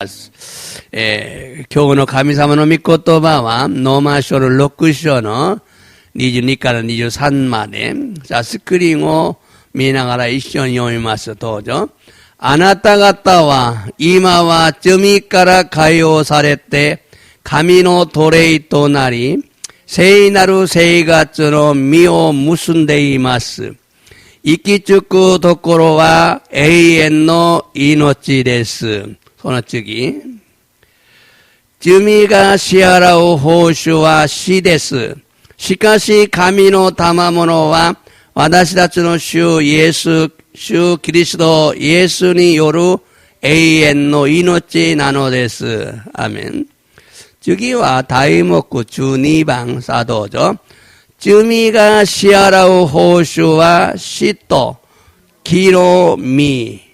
今日の神様の御言葉は、ローマ書の6章の22から23まで、スクリーンを見ながら一緒に読みます。どうぞ。あなた方は、今は罪から解放されて、神の奴隷となり、聖なる生活の実を結んでいます。行き着くところは永遠の命です。その次。罪が支払う報酬は死です。しかし神の賜物は私たちの主キリストイエスによる永遠の命なのです。アメン。次は題目12番さあどうぞ。罪が支払う報酬は死と義の実。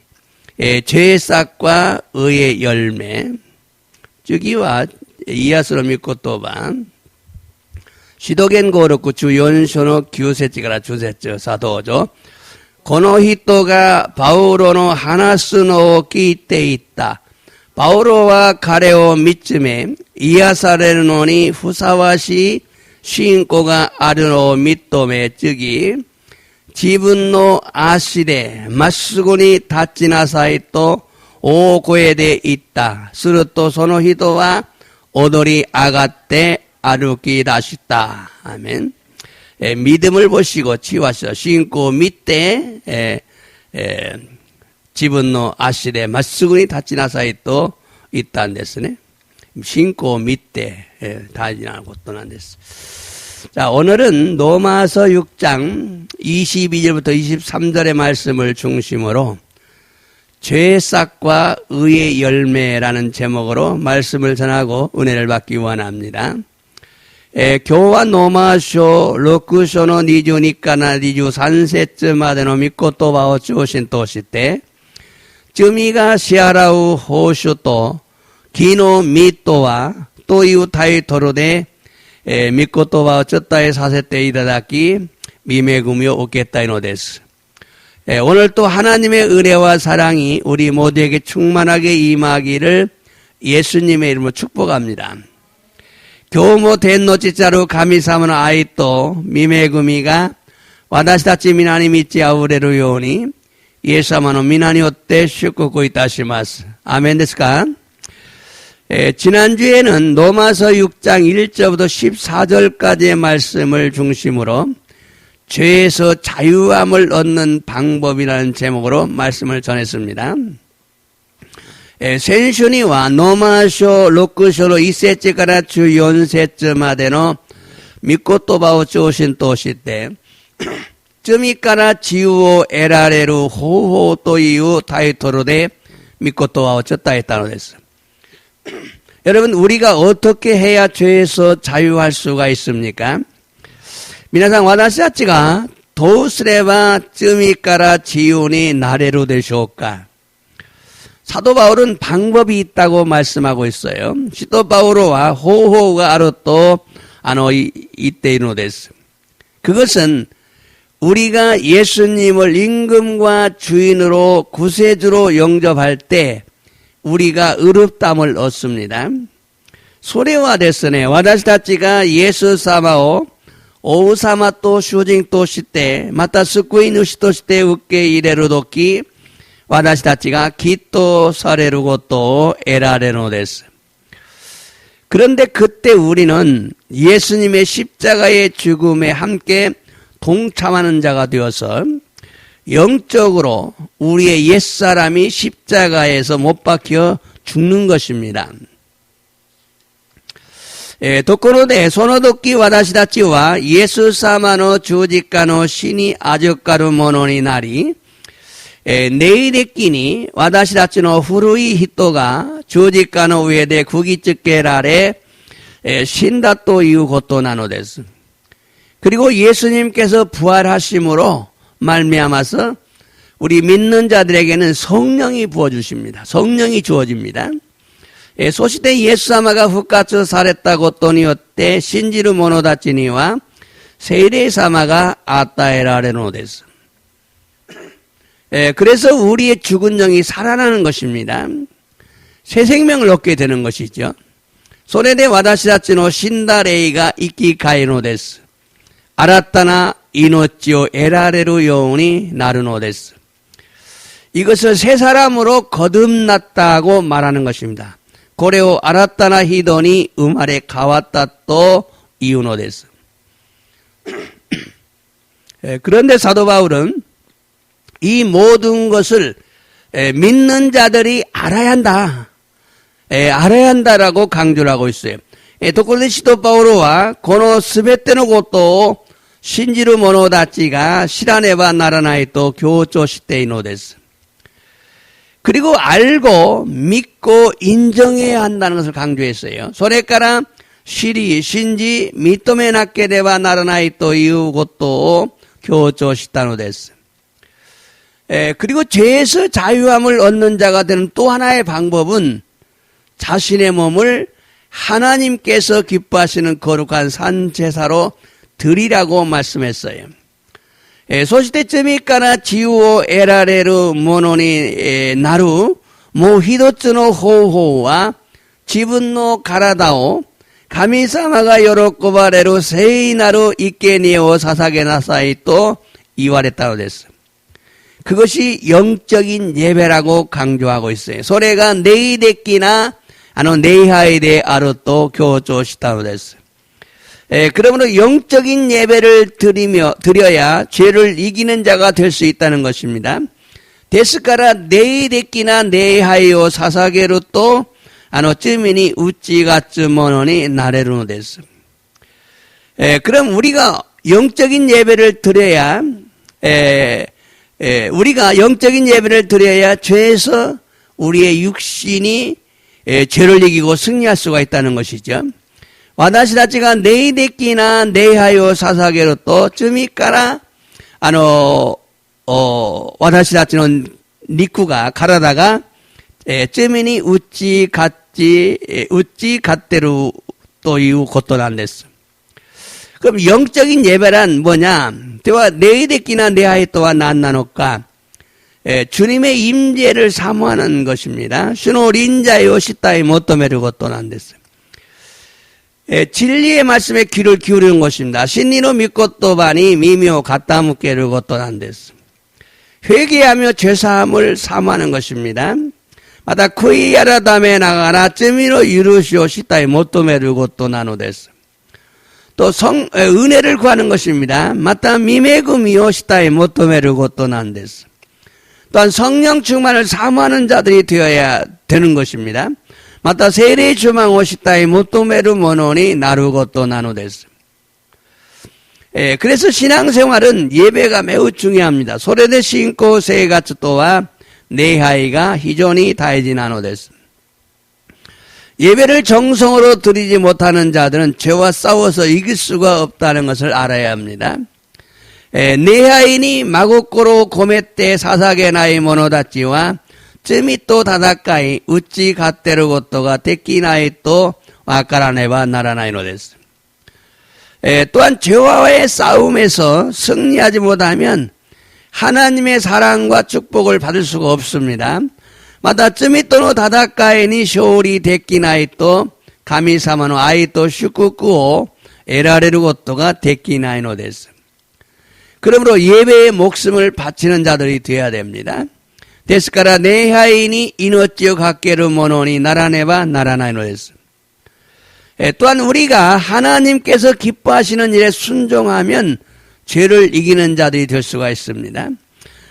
죄삭과 의의 열매. 주기와 이야스로 미코토바. 시도겐 고르쿠 주연쇼노 규세치가라 주세츠 사도죠. この人がパウロの話すのを聞いていた。パウロは彼を見つめ、癒されるのにふさわしい信仰があるのを認め、次、自分の足でまっすぐに立ちなさいと大声で言った。するとその人は踊り上がって歩き出した。アメン。믿음을 보시고 치와서 신고 밑에自分の足でまっすぐに立ちなさいと言ったんですね。신고 밑에立ちなることなんです。 자, 오늘은 로마서 6장 22절부터 23절의 말씀을 중심으로 죄삭과 의의 열매라는 제목으로 말씀을 전하고 은혜를 받기 원합니다. 今日はローマ書6章の22から23節までの御言葉を中心として、罪が支払う報酬と義の実とはというタイトルで、御言葉を전달해させていただき、미매금을受けたいのです。 오늘도 하나님의 은혜와 사랑이 우리 모두에게 충만하게 임하기를 예수님의 이름으로 축복합니다. 今日も天の父なる神様の愛と御恵みが私たち皆に満ち溢れるようにイエス様の皆によって祝福いたします。アメンですか? 지난주에는 로마서 6장 1절부터 14절까지의 말씀을 중심으로 죄에서 자유함을 얻는 방법이라는 제목으로 말씀을 전했습니다. 先週にはローマ書6章の1節から14節までの御言葉を中心として罪から自由を得られる方法というタイトルで御言葉を伝えたのです。 여러분 우리가 어떻게 해야 죄에서 자유할 수가 있습니까? 皆さん私たちがどうすれば罪から自由になれるでしょうか? 사도 바울은 방법이 있다고 말씀하고 있어요. 시도 바울과 호호가 아르또 이때이노 데스. 그것은 우리가 예수님을 임금과 주인으로 구세주로 영접할 때 우리가 의롭다함을 얻습니다. それはですね、私たちがイエス様を王様と主人として、また救い主として受け入れるとき、私たちがきっとされることを得られるのです。 그런데 그때 우리는 예수님의 십자가의 죽음에 함께 동참하는 자가 되어서 영적으로 우리의 옛사람이 십자가에서 못 박혀 죽는 것입니다. ところでその時私たちはイエス様の十字架の死に預かるものになり、霊的に私たちの古い人が十字架の上で釘付けられ死んだということなのです。 그리고 예수님께서 부활하심으로 말미암아서 우리 믿는 자들에게는 성령이 부어주십니다. 성령이 주어집니다. そしてイエス様が復活されたことによって信じる者たちには聖霊様が与えられるのです。 그래서 우리의 죽은 영이 살아나는 것입니다. 새 생명을 얻게 되는 것이죠. 소레데 와다시다치노 신다레이가 이키가이노 데스. 아라타나 이노치오 에라레루 요운이 나르노 데스. 이것을 새 사람으로 거듭났다고 말하는 것입니다. 고레오 아라타나 히도니 음아레 가왔다 또 이유노 데스. 그런데 사도 바울은 이 모든 것을 믿는 자들이 알아야 한다. 알아야 한다라고 강조를 하고 있어요. 도콜레 시도 바오로와 고노 스베테노 고토 신지루 모노다치가 시라네바 나라나이 또 교조 시테이노 데스. 그리고 알고 믿고 인정해야 한다는 것을 강조했어요. 소레까라 시리 신지 미토메 나케 데바 나라나이 또 이유 고토 교조 시타노 데스. 그리고 죄에서 자유함을 얻는 자가 되는 또 하나의 방법은 자신의 몸을 하나님께서 기뻐하시는 거룩한 산제사로 드리라고 말씀했어요. 소시테쯤이까나 지우오 에라레루 모노니 나루 모히도츠노 호호와 지분노 가라다오 가미사마가 요로코바레루 세이나루 이케니오 사사게나사이 또 이와레타로 됐어. 그것이 영적인 예배라고 강조하고 있어요. 소레가 네이데끼나 네이하이데 아르또 교조시타로 됐어. 그러므로 영적인 예배를 드려야 죄를 이기는 자가 될 수 있다는 것입니다. 데스카라 네이데끼나 네이하이오 사사게로 또 쯔미니 우찌가츠 모노니 나레루노 데스. 그럼 우리가 영적인 예배를 드려야 죄에서 우리의 육신이 죄를 이기고 승리할 수가 있다는 것이죠. 와다시다치가 네이데끼나 네이하요 사사게로 또 쯤이까라 와다시다치는 니쿠가 가라다가 쯤이니 우찌 갓대로 또 이후 곧도난 됐어. 그럼 영적인 예배란 뭐냐? 대와 네이데끼나 네하이 또와 난나노까 주님의 임재를 사모하는 것입니다. 슈노 린자요 시타이 모토메르 곧도난 됐어. 진리의 말씀에 귀를 기울이는 것입니다. 신리노 믿고또 바니 미묘 갖다 묻게를 곧도난 됐어. 회개하며 죄사함을 사모하는 것입니다. 마다 쿠이야라다메 나가나 쯔미노 유루시오 시타이 모토메르 곧도나노 됐어. 또 은혜를 구하는 것입니다. 마타 미메구미오 시타이 모토메르 곧도난 됐어. 또한 성령 충만을 사모하는 자들이 되어야 되는 것입니다. 마타 세례 주망 오시타이 모토메르 모노니 나루고또 나누데스. 그래서 신앙생활은 예배가 매우 중요합니다. 소레데 신고 세가츠토와 네하이가 희존이 다이지 나누데스. 예배를 정성으로 드리지 못하는 자들은 죄와 싸워서 이길 수가 없다는 것을 알아야 합니다. 네하이니 마고코로 고메떼 사사게 나이 모노다치와 쯔미또 다다카이 우찌 갓데르 고토가 데키나이 또 와카라네바 나라나이노 데스. 또한 죄와의 싸움에서 승리하지 못하면 하나님의 사랑과 축복을 받을 수가 없습니다. 마다 쯔미또노 다다카이니 쇼리 데키나이 또 가미사마노 아이 또 슈쿠쿠오 에라레르 고토가 데키나이노 데스. 그러므로 예배의 목숨을 바치는 자들이 되어야 됩니다. 데스카라 네하이니 이노치오 각게르 모노니 나라네바 나라나이노 데스. 또한 우리가 하나님께서 기뻐하시는 일에 순종하면 죄를 이기는 자들이 될 수가 있습니다.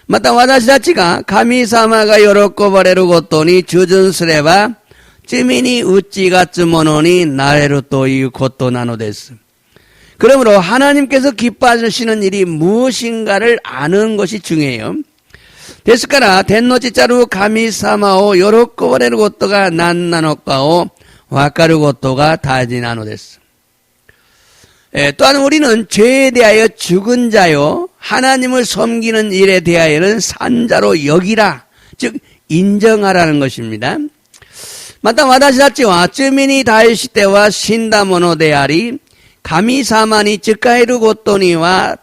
마타 와다시다치가 가미사마가 요로코바레루 고토니 주준스레바 쯔미니 우찌가츠 모노니 나레루 또이 고토 나노 데스. 그러므로 하나님께서 기뻐하시는 일이 무엇인가를 아는 것이 중요해요. 데스카라 덴노치짜루 가미사마오 요로코바레루 고토가 난나노카오 와카르 고토가 다지나노 데스. 또한 우리는 죄에 대하여 죽은 자요 하나님을 섬기는 일에 대하여는 산자로 여기라, 즉 인정하라는 것입니다. 마타 와다시다치와 쯔미니 다이시테와 신다모노 데아리 가미사마니 쯔카이루 고토니와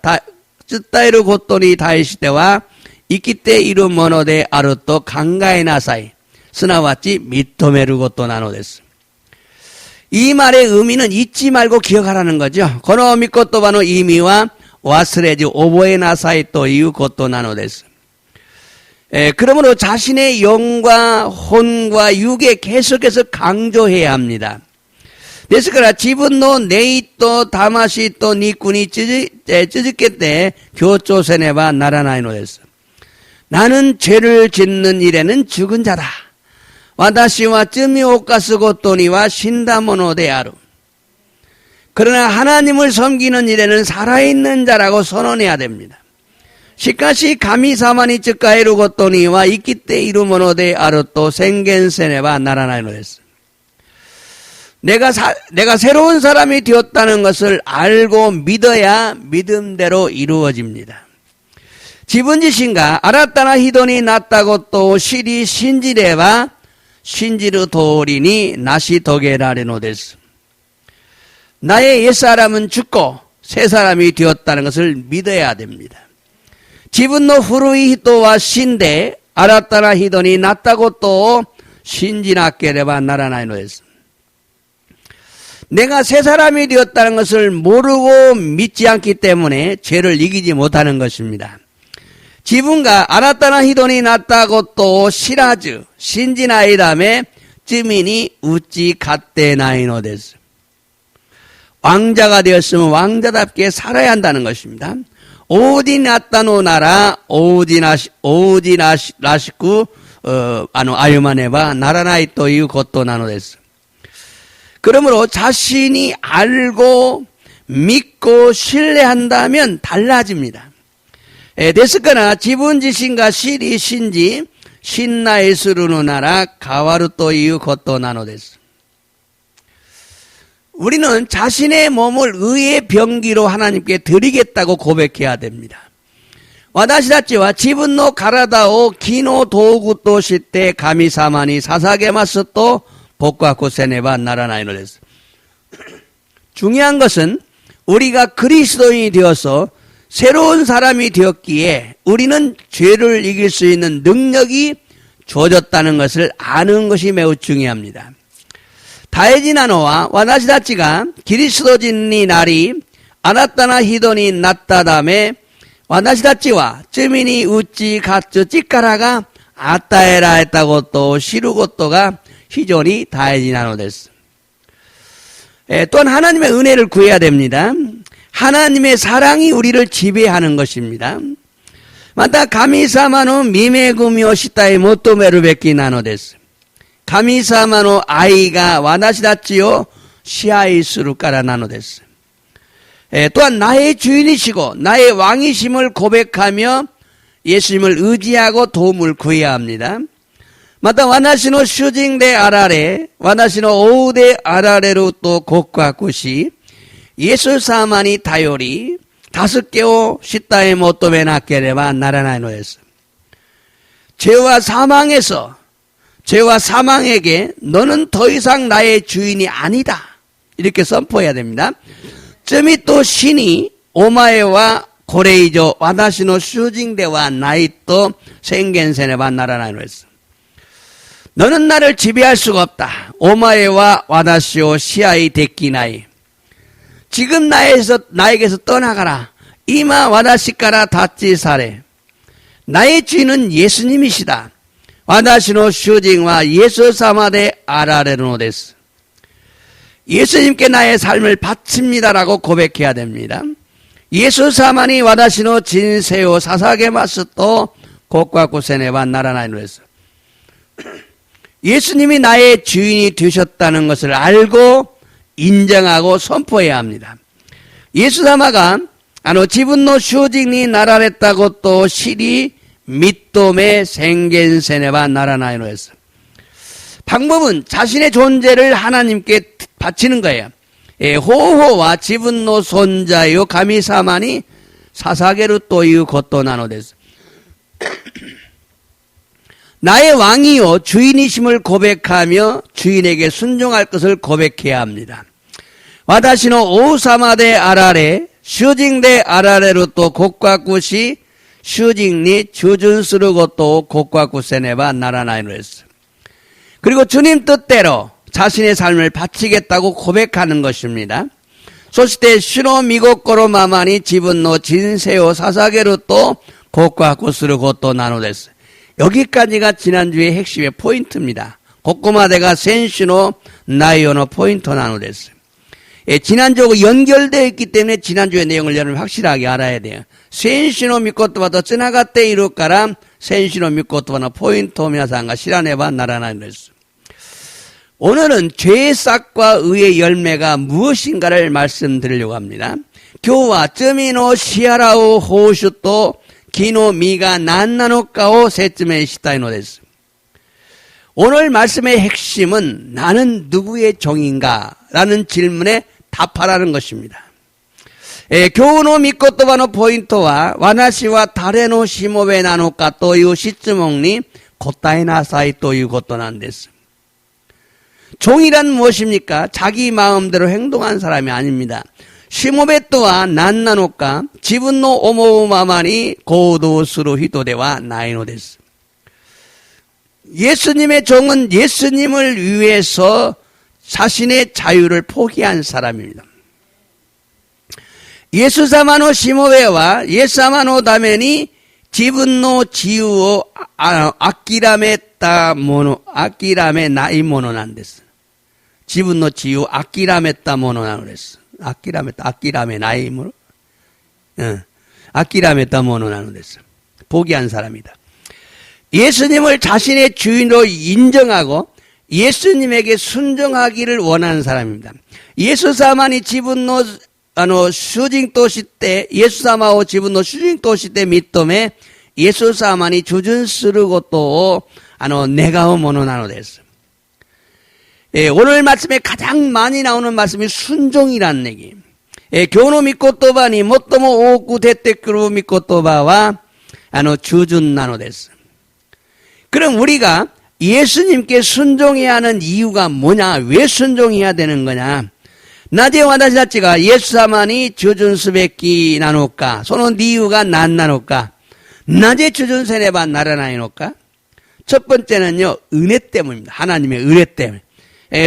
쯔타이루 고토니 다이시테와 이키테 이루 모노데 아르토 강가에 나사이 스나와치 미토메르 것도 나노데스. 이 말의 의미는 잊지 말고 기억하라는 거죠. 고노 미코토바의 의미와 와스레지 오보에 나사이 또 이유 것도 나노데스. 그러므로 자신의 영과 혼과 육에 계속해서 강조해야 합니다.ですから自分の霊と魂と肉に続けて強調せねばならないのです。나는 죄를 짓는 일에는 죽은 자다. 私は罪を犯すことには死んだものである. 그러나 하나님을 섬기는 일에는 살아있는 자라고 선언해야 됩니다. しかし神様に仕えることには生きているものであると宣言せねばならないのです. 내가 새로운 사람이 되었다는 것을 알고 믿어야 믿음대로 이루어집니다. 自分自身が新たな人になったことを知り信じれば信じる通りに成し遂げられるのです. 나의 옛사람은 죽고 새 사람이 되었다는 것을 믿어야 됩니다. 自分の古い人は死んで新たな人になったことを信じなければならないのです. 내가 새 사람이 되었다는 것을 모르고 믿지 않기 때문에 죄를 이기지 못하는 것입니다. 自分が新たな人になったことを知らず信じないため罪に打ち勝てないのです. 왕자가 되었으면 왕자답게 살아야 한다는 것입니다. 王になったのなら王子らしく歩まねばならないということなのです. 그러므로 자신이 알고 믿고 신뢰한다면 달라집니다. ですから自分自身が知り信じ信頼するのなら変わるということなのです. 우리는 자신의 몸을 의의 병기로 하나님께 드리겠다고 고백해야 됩니다. 私たちは自分の体を木の道具として神様に捧げますと告白せねばならないのです. 중요한 것은 우리가 그리스도인이 되어서 새로운 사람이 되었기에 우리는 죄를 이길 수 있는 능력이 주어졌다는 것을 아는 것이 매우 중요합니다. 大事なのは私たちがキリスト人になり新たな人になったため私たちは罪に打ち勝つ力が与えられたことを知ることが非常に大事なのです. 또한 하나님의 은혜를 구해야 됩니다. 하나님의 사랑이 우리를 지배하는 것입니다. また神様の御恵みをしたい求めるべきなのです. 神様の愛が私たちを支配するからなのです. 또한 나의 주인이시고 나의 왕이심을 고백하며 예수님을 의지하고 도움을 구해야 합니다. また私の主人であられ私の王であられると告白しイエス様に頼り助けをしたい求めなければならないのです. 죄와 사망에게 너는 더 이상 나의 주인이 아니다. 이렇게 선포해야 됩니다. 罪と死にお前はこれ以上私の主人ではないと宣言せねばならないのです. 너는 나를 지배할 수가 없다. 오마에와 와다시오 시아이 데키나이. 지금 나에게서 떠나가라. 이마 와다시카라 다치사레. 나의 주인은 예수님이시다. 와다시노 슈징와 예수 사마데 아라레노데스. 예수님께 나의 삶을 바칩니다라고 고백해야 됩니다. 예수 사마니 와다시노 진세요 사사게마스또 고과구세네바 나라나이노데스. 예수님이 나의 주인이 되셨다는 것을 알고 인정하고 선포해야 합니다. 예수様が 自分の主人になられたことを知り認め宣言せねばならないのです. 방법은 자신의 존재를 하나님께 바치는 거예요. 方法は自分の存在を神様に捧げるということなのです. 나의 왕이요 주인이심을 고백하며 주인에게 순종할 것을 고백해야 합니다. 私の王様であられ主人であられると告白し主人に従順することを告白せねばならないのです. 그리고 주님 뜻대로 자신의 삶을 바치겠다고 고백하는 것입니다. 소시대 시노 미고코로 마마니 지분노 진세요 사사게로 또 고과 구스르 고또 나누데스. 여기까지가 지난주의 핵심의 포인트입니다. 고코마데가 센시노 나이오노 포인트 나누데스. 지난주하고 연결되어 있기 때문에 지난주의 내용을 여러분 확실하게 알아야 돼요. 센시노 미코토바도 쯔나가떼 이루까라 센시노 미코토바노 포인트 미나상가 시라네바 나라나데스. 오늘은 죄의 싹과 의의 열매가 무엇인가를 말씀드리려고 합니다. 교와 쯔미노 시아라우 호슈또 기노 미가 난나노까오 세쯤에 시타이노 데스. 오늘 말씀의 핵심은 나는 누구의 종인가? 라는 질문에 답하라는 것입니다. 교우노 미코토바노 포인트와 와나시와 다레노 시모베 나노까 또유 시츠몽니 고타이나사이 또유 고토난 데스. 종이란 무엇입니까? 자기 마음대로 행동한 사람이 아닙니다. 시모베 또와 난나노까 지분노 오모우마마니 고도스루 히도데와 나이노 데스. 예수님의 종은 예수님을 위해서 자신의 자유를 포기한 사람입니다. 예수사마노 시모베와 예사마노 다메니 지분노 지우오 아끼라메 따모노 아끼라메 나이모노난 데스. 지분노 지우 아끼라메 따모노난 데스. 아끼라메 나이모노 아끼라메 따모노난 데스. 포기한 사람이다. 예수님을 자신의 주인으로 인정하고 예수님에게 순종하기를 원하는 사람입니다. 예수사마니 지분노 수징도시 때 예수사마오 지분노 수징도시 때 믿음에 예수사마니 주준스르고 또 내가오 모노나노 데스. 오늘 말씀에 가장 많이 나오는 말씀이 순종이라는 얘기. 교노 미코토바니 모토모 오구 데테크루 미코토바와 주준나노 데스. 그럼 우리가 예수님께 순종해야 하는 이유가 뭐냐? 왜 순종해야 되는 거냐? 나제 와다시다치가 예수사마니 주준스베끼 나노까 소는 이유가 난나노까 나제 주준세네바 나라나이노까. 첫 번째는요, 은혜 때문입니다. 하나님의 은혜 때문에.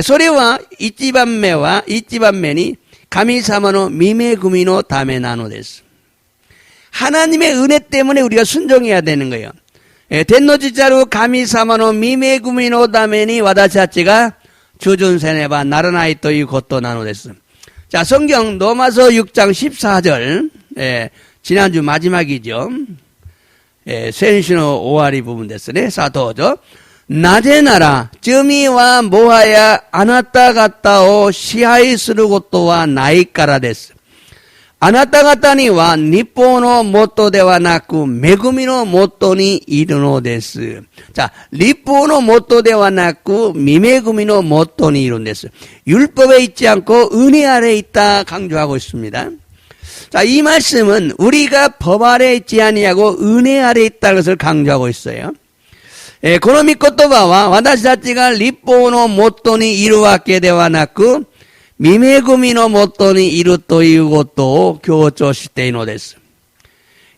소리와 이찌반매니 가미사마노 미메구미노 다메 나노데스. 하나님의 은혜 때문에 우리가 순종해야 되는 거예요. 덴노지자루 가미사마노 미메구미노 다메니 와다시다치가 주준세네바 나라나이토 이 것도 나누됐어. 자, 성경 로마서 6장 14절, 지난주 마지막이죠. 센시노 오아리 부분 됐으네. 사도죠. 나제나라 쯔미와 모하야 아나타 갔다오 시하이스루 것도와 나이까라 됐어. 아나타 갔다니와 니포노 모토데와 나쿠 메구미노 모토니 이르노 데스. 자, 니포노 모토데와 나쿠 미메구미노 모토니 이르노 데스. 율법에 있지 않고 은혜 아래 있다 강조하고 있습니다. 자, 이 말씀은 우리가 법 아래 있지 아니하고 은혜 아래 있다는 것을 강조하고 있어요. 고노미 코토바와 와다시다치가 니포노 모토니 이루와케 데와 나쿠 미메구미노 모토니 이루또 이유고또 교조시테이노 데스.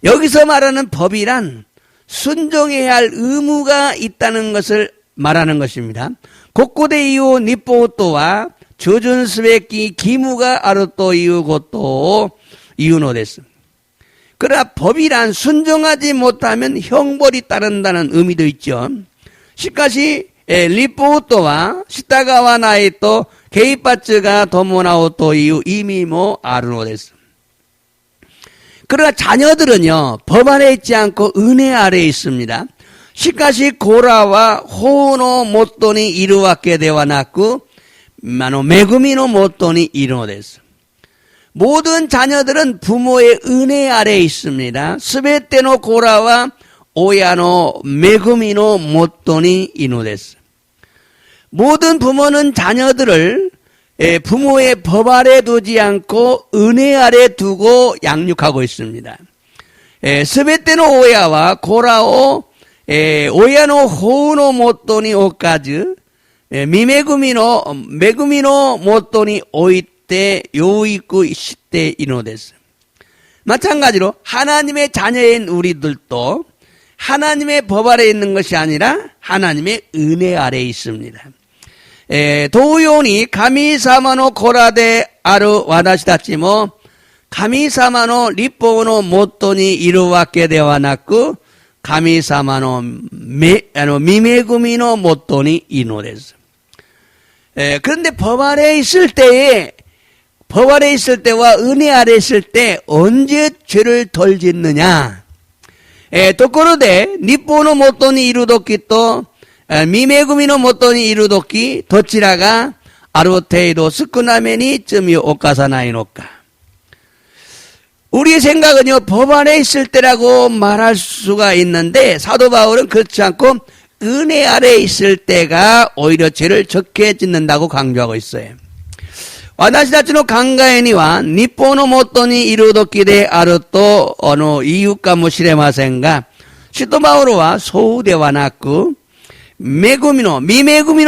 여기서 말하는 법이란 순종해야 할 의무가 있다는 것을 말하는 것입니다. 고코데 이유 니포토와 주준스베키 기무가 아루또 이유고또 이유노 데스. 그러나 법이란 순종하지 못하면 형벌이 따른다는 의미도 있죠. 시카시 리포토와 시타가와 나이또 게이파츠가 도모나오토 이유 이미모 아르노 데스. 그러나 자녀들은요, 법 아래 있지 않고 은혜 아래 있습니다. 시카시 고라와 호노 모토니 이루와케 데와 나쿠 메구미노 모토니 이르노 데스. 모든 자녀들은 부모의 은혜 아래 있습니다. 스베테노 고라와 오야노 메구미노 모토니 이노 데스. 모든 부모는 자녀들을 부모의 법 아래 두지 않고 은혜 아래 두고 양육하고 있습니다. 스베테노 오야와 고라오 오야노 호우노 모토니 오까즈 메구미노 모토니 오이때 요이쿠 시때 이노 데스. 마찬가지로 하나님의 자녀인 우리들도 하나님의 법 아래에 있는 것이 아니라 하나님의 은혜 아래에 있습니다. 도요니 가미사마노 고라데 아르 와다시다치모 가미사마노 리포노 모토니 이루와케 되와나쿠 가미사마노 미메구미노 모토니 이노데스. 그런데 법 아래에 있을 때와 은혜 아래에 있을 때 언제 죄를 덜 짓느냐? 도코로데 니포노 모토니 이루도키 또 미메구미노 모토니 이루도키 도치라가 아루테이도 스쿠나메니 쯤이 오카사나이노까. 우리의 생각은요, 법 안에 있을 때라고 말할 수가 있는데 사도 바울은 그렇지 않고 은혜 아래 있을 때가 오히려 죄를 적게 짓는다고 강조하고 있어요. 와다시다치노 강가에니와 니포노 모토니 이루도키데 아르토 어느 이유가 무시레마센가 시도 바울과 소우데와 나쿠 미메구미노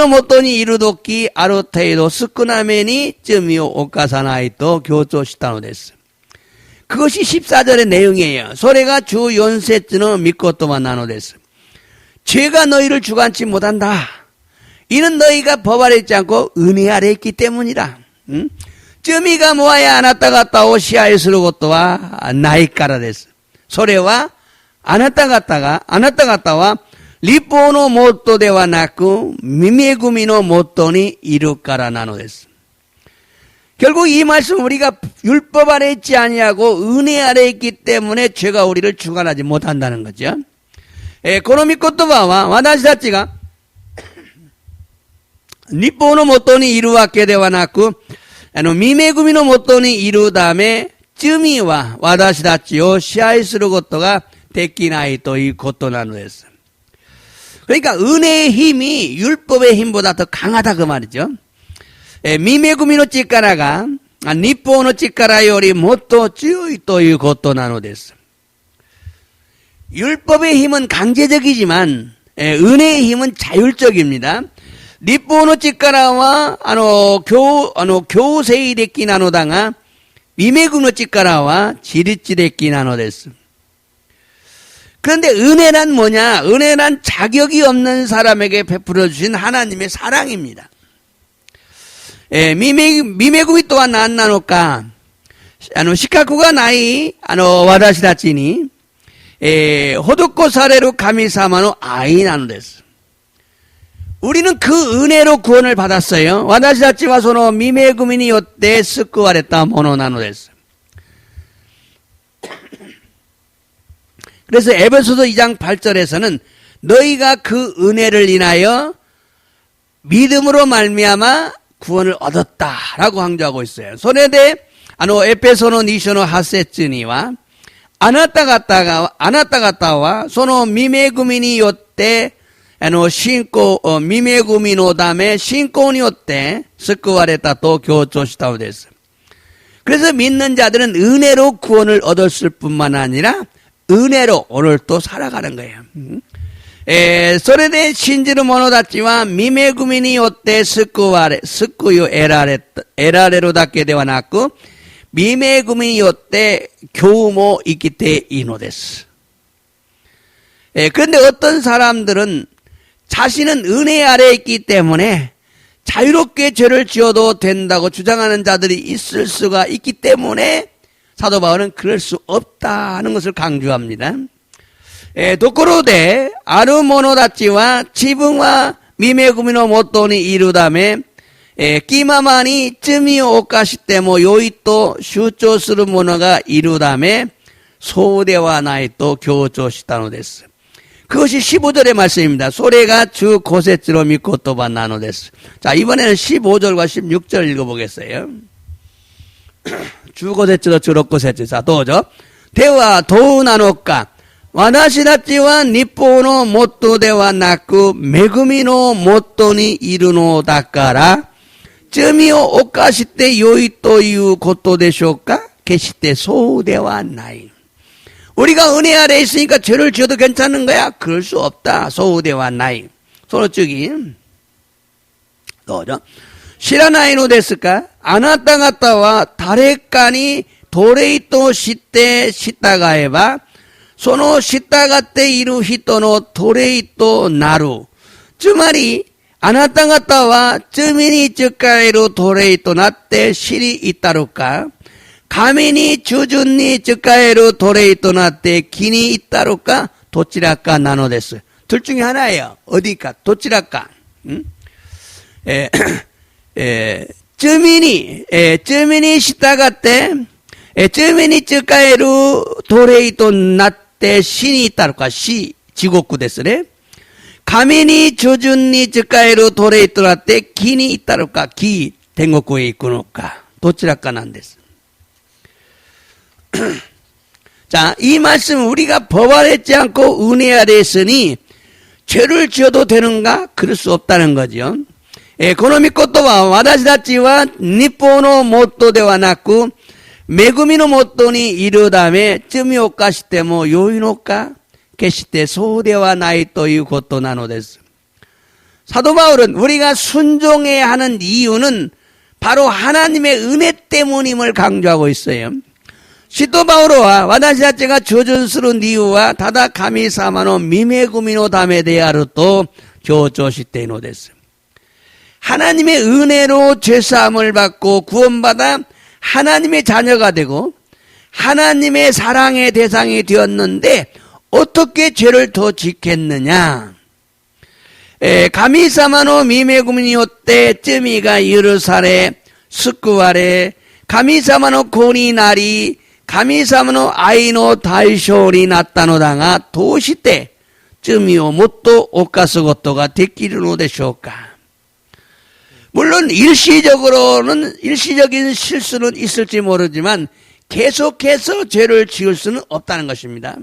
모토니 이루도키 아르테이도 스쿠나메니 쯤이요 오카사나이토 교조시타노 데스. 그것이 14절의 내용이에요. 소래가 주 연세쯤은 믿고또만 나노데스. 죄가 너희를 주관치 못한다. 이는 너희가 법 아래 있지 않고 은혜 아래 있기 때문이다. 쯤이가 모아야 아나타 갔다오 시아에스로 것도와 나이까라 데스. 소래와 아나타 갔다와 리포노 모토데와 나쿠 미메구미노 모토니 이루까라 나노데스. 결국 이 말씀 우리가 율법 아래 있지 아니하고 은혜 아래 있기 때문에 죄가 우리를 주관하지 못한다는 거죠. 고노미 코토바와 와다시다치가 니포노 모토니 이루와케 되와 나쿠 미메구미노 모토니 이루 다음에 쯤이와 와다시다치요 시아이스루 것도가 데키나이 또 이 것도 나누었어. 그러니까 은혜의 힘이 율법의 힘보다 더 강하다 그 말이죠. 미메구미노 찌까라가 니포노 찌까라 요리 모토 찌오이 또 이 것도 나누었어. 율법의 힘은 강제적이지만 은혜의 힘은 자율적입니다. 니포노 찌까라와 교세이 데끼 나노다가 미메구노 찌까라와 지리찌 데끼 나노데스. 그런데 은혜란 뭐냐? 은혜란 자격이 없는 사람에게 베풀어 주신 하나님의 사랑입니다. 미메구미 또한 안 나노까 시카쿠가 나이 와다시다치니 호도코 사레로 가미사마노 아이 나노데스. 우리는 그 은혜로 구원을 받았어요. 와다시다치와 소노 미메구미니 요때 스쿠와레타 모노 나노데스. 그래서 에베소서 2장 8절에서는 너희가 그 은혜를 인하여 믿음으로 말미암아 구원을 얻었다라고 강조하고 있어요. 소네데 에페소노 니쇼노 하세츠니와 아나타가타와 소노 미메구미니 요때 신고 미메구미노 다음에 신고니 요때 스쿠와레타 또 교조시타오 데스. 그래서 믿는 자들은 은혜로 구원을 얻었을 뿐만 아니라 은혜로 오늘 또 살아가는 거예요. 소레데 신지르 모노다치와 미메구미니 요때 스쿠유 에라레로 닿게 되와 났고 미메구미니 요때 교우모 이키테 이노데스. 그런데 어떤 사람들은 자신은 은혜 아래에 있기 때문에 자유롭게 죄를 지어도 된다고 주장하는 자들이 있을 수가 있기 때문에 사도 바울은 그럴 수 없다는 것을 강조합니다. 도코로데 아르모노다치와 지붕와 미메구미노 모토니 이루다메 끼마마니 쯤이오 오카시테모 요이또 슈초스루 모노가 이루다메 소대와 나이 또 교조시다노 데스. 그것이 15절의 말씀입니다. 소래가 주 고세츠로 믿고 또바 나노 데스. 자, 이번에는 15절과 16절 읽어보겠어요. 주 고세츠로 주로 고세츠. 자, 도죠. 대와 도우 나노까 와다시다치와 니포노 모토데와 나쿠 메구미노 모토니 이루노 다까라 쯤이오 오카시테 요이또 이유 고토 되쇼까 게시테 소대와 나이. 우리가 은혜 아래 있으니까 죄를 지어도 괜찮은 거야? 그럴 수 없다. 소우대와 나이. 소노ጽ기. 또죠. 시라나이노 데스까? 아나타가타와 다레까니 도레이토 시테 시타가에바 その従っている人の奴隷となる。つまり、あなた方は罪に仕える奴隷となって死に至るか、神に従順に仕える奴隷となって木に至るか、どちらかなのです。둘 중에 하나예요. 어디까? どちらか. 주민이従って, 주민이 仕える奴隷となって死に至るか、死、地獄ですね。神に従順に仕える奴隷となって木に至るか、木、天国へ行くのか、どちらかなんです。자, 이 말씀 우리가 법 아래지 않고 은혜 아래 있으니 죄를 지어도 되는가? 그럴 수 없다는 거죠. この御言葉は私たちは日本のモットーではなく恵みのモットーにいるため罪を犯しても良いのか決してそうではないということなのです. 사도 바울은 우리가 순종해야 하는 이유는 바로 하나님의 은혜 때문임을 강조하고 있어요. 시도 바울은 私たちが従順する理由はただ神様の御恵みのためであると強調しているのです. 하나님의 은혜로 죄사함을 받고 구원받아 하나님의 자녀가 되고 하나님의 사랑의 대상이 되었는데 어떻게 죄를 더 짓겠느냐? 神様の御恵みによって罪が許され救われ神様の子になり神様の愛の対象になったのだがどうして罪をもっと犯すことができるのでしょうか? 물론 일시적인 실수는 있을지 모르지만 계속해서 죄를 지을 수는 없다는 것입니다.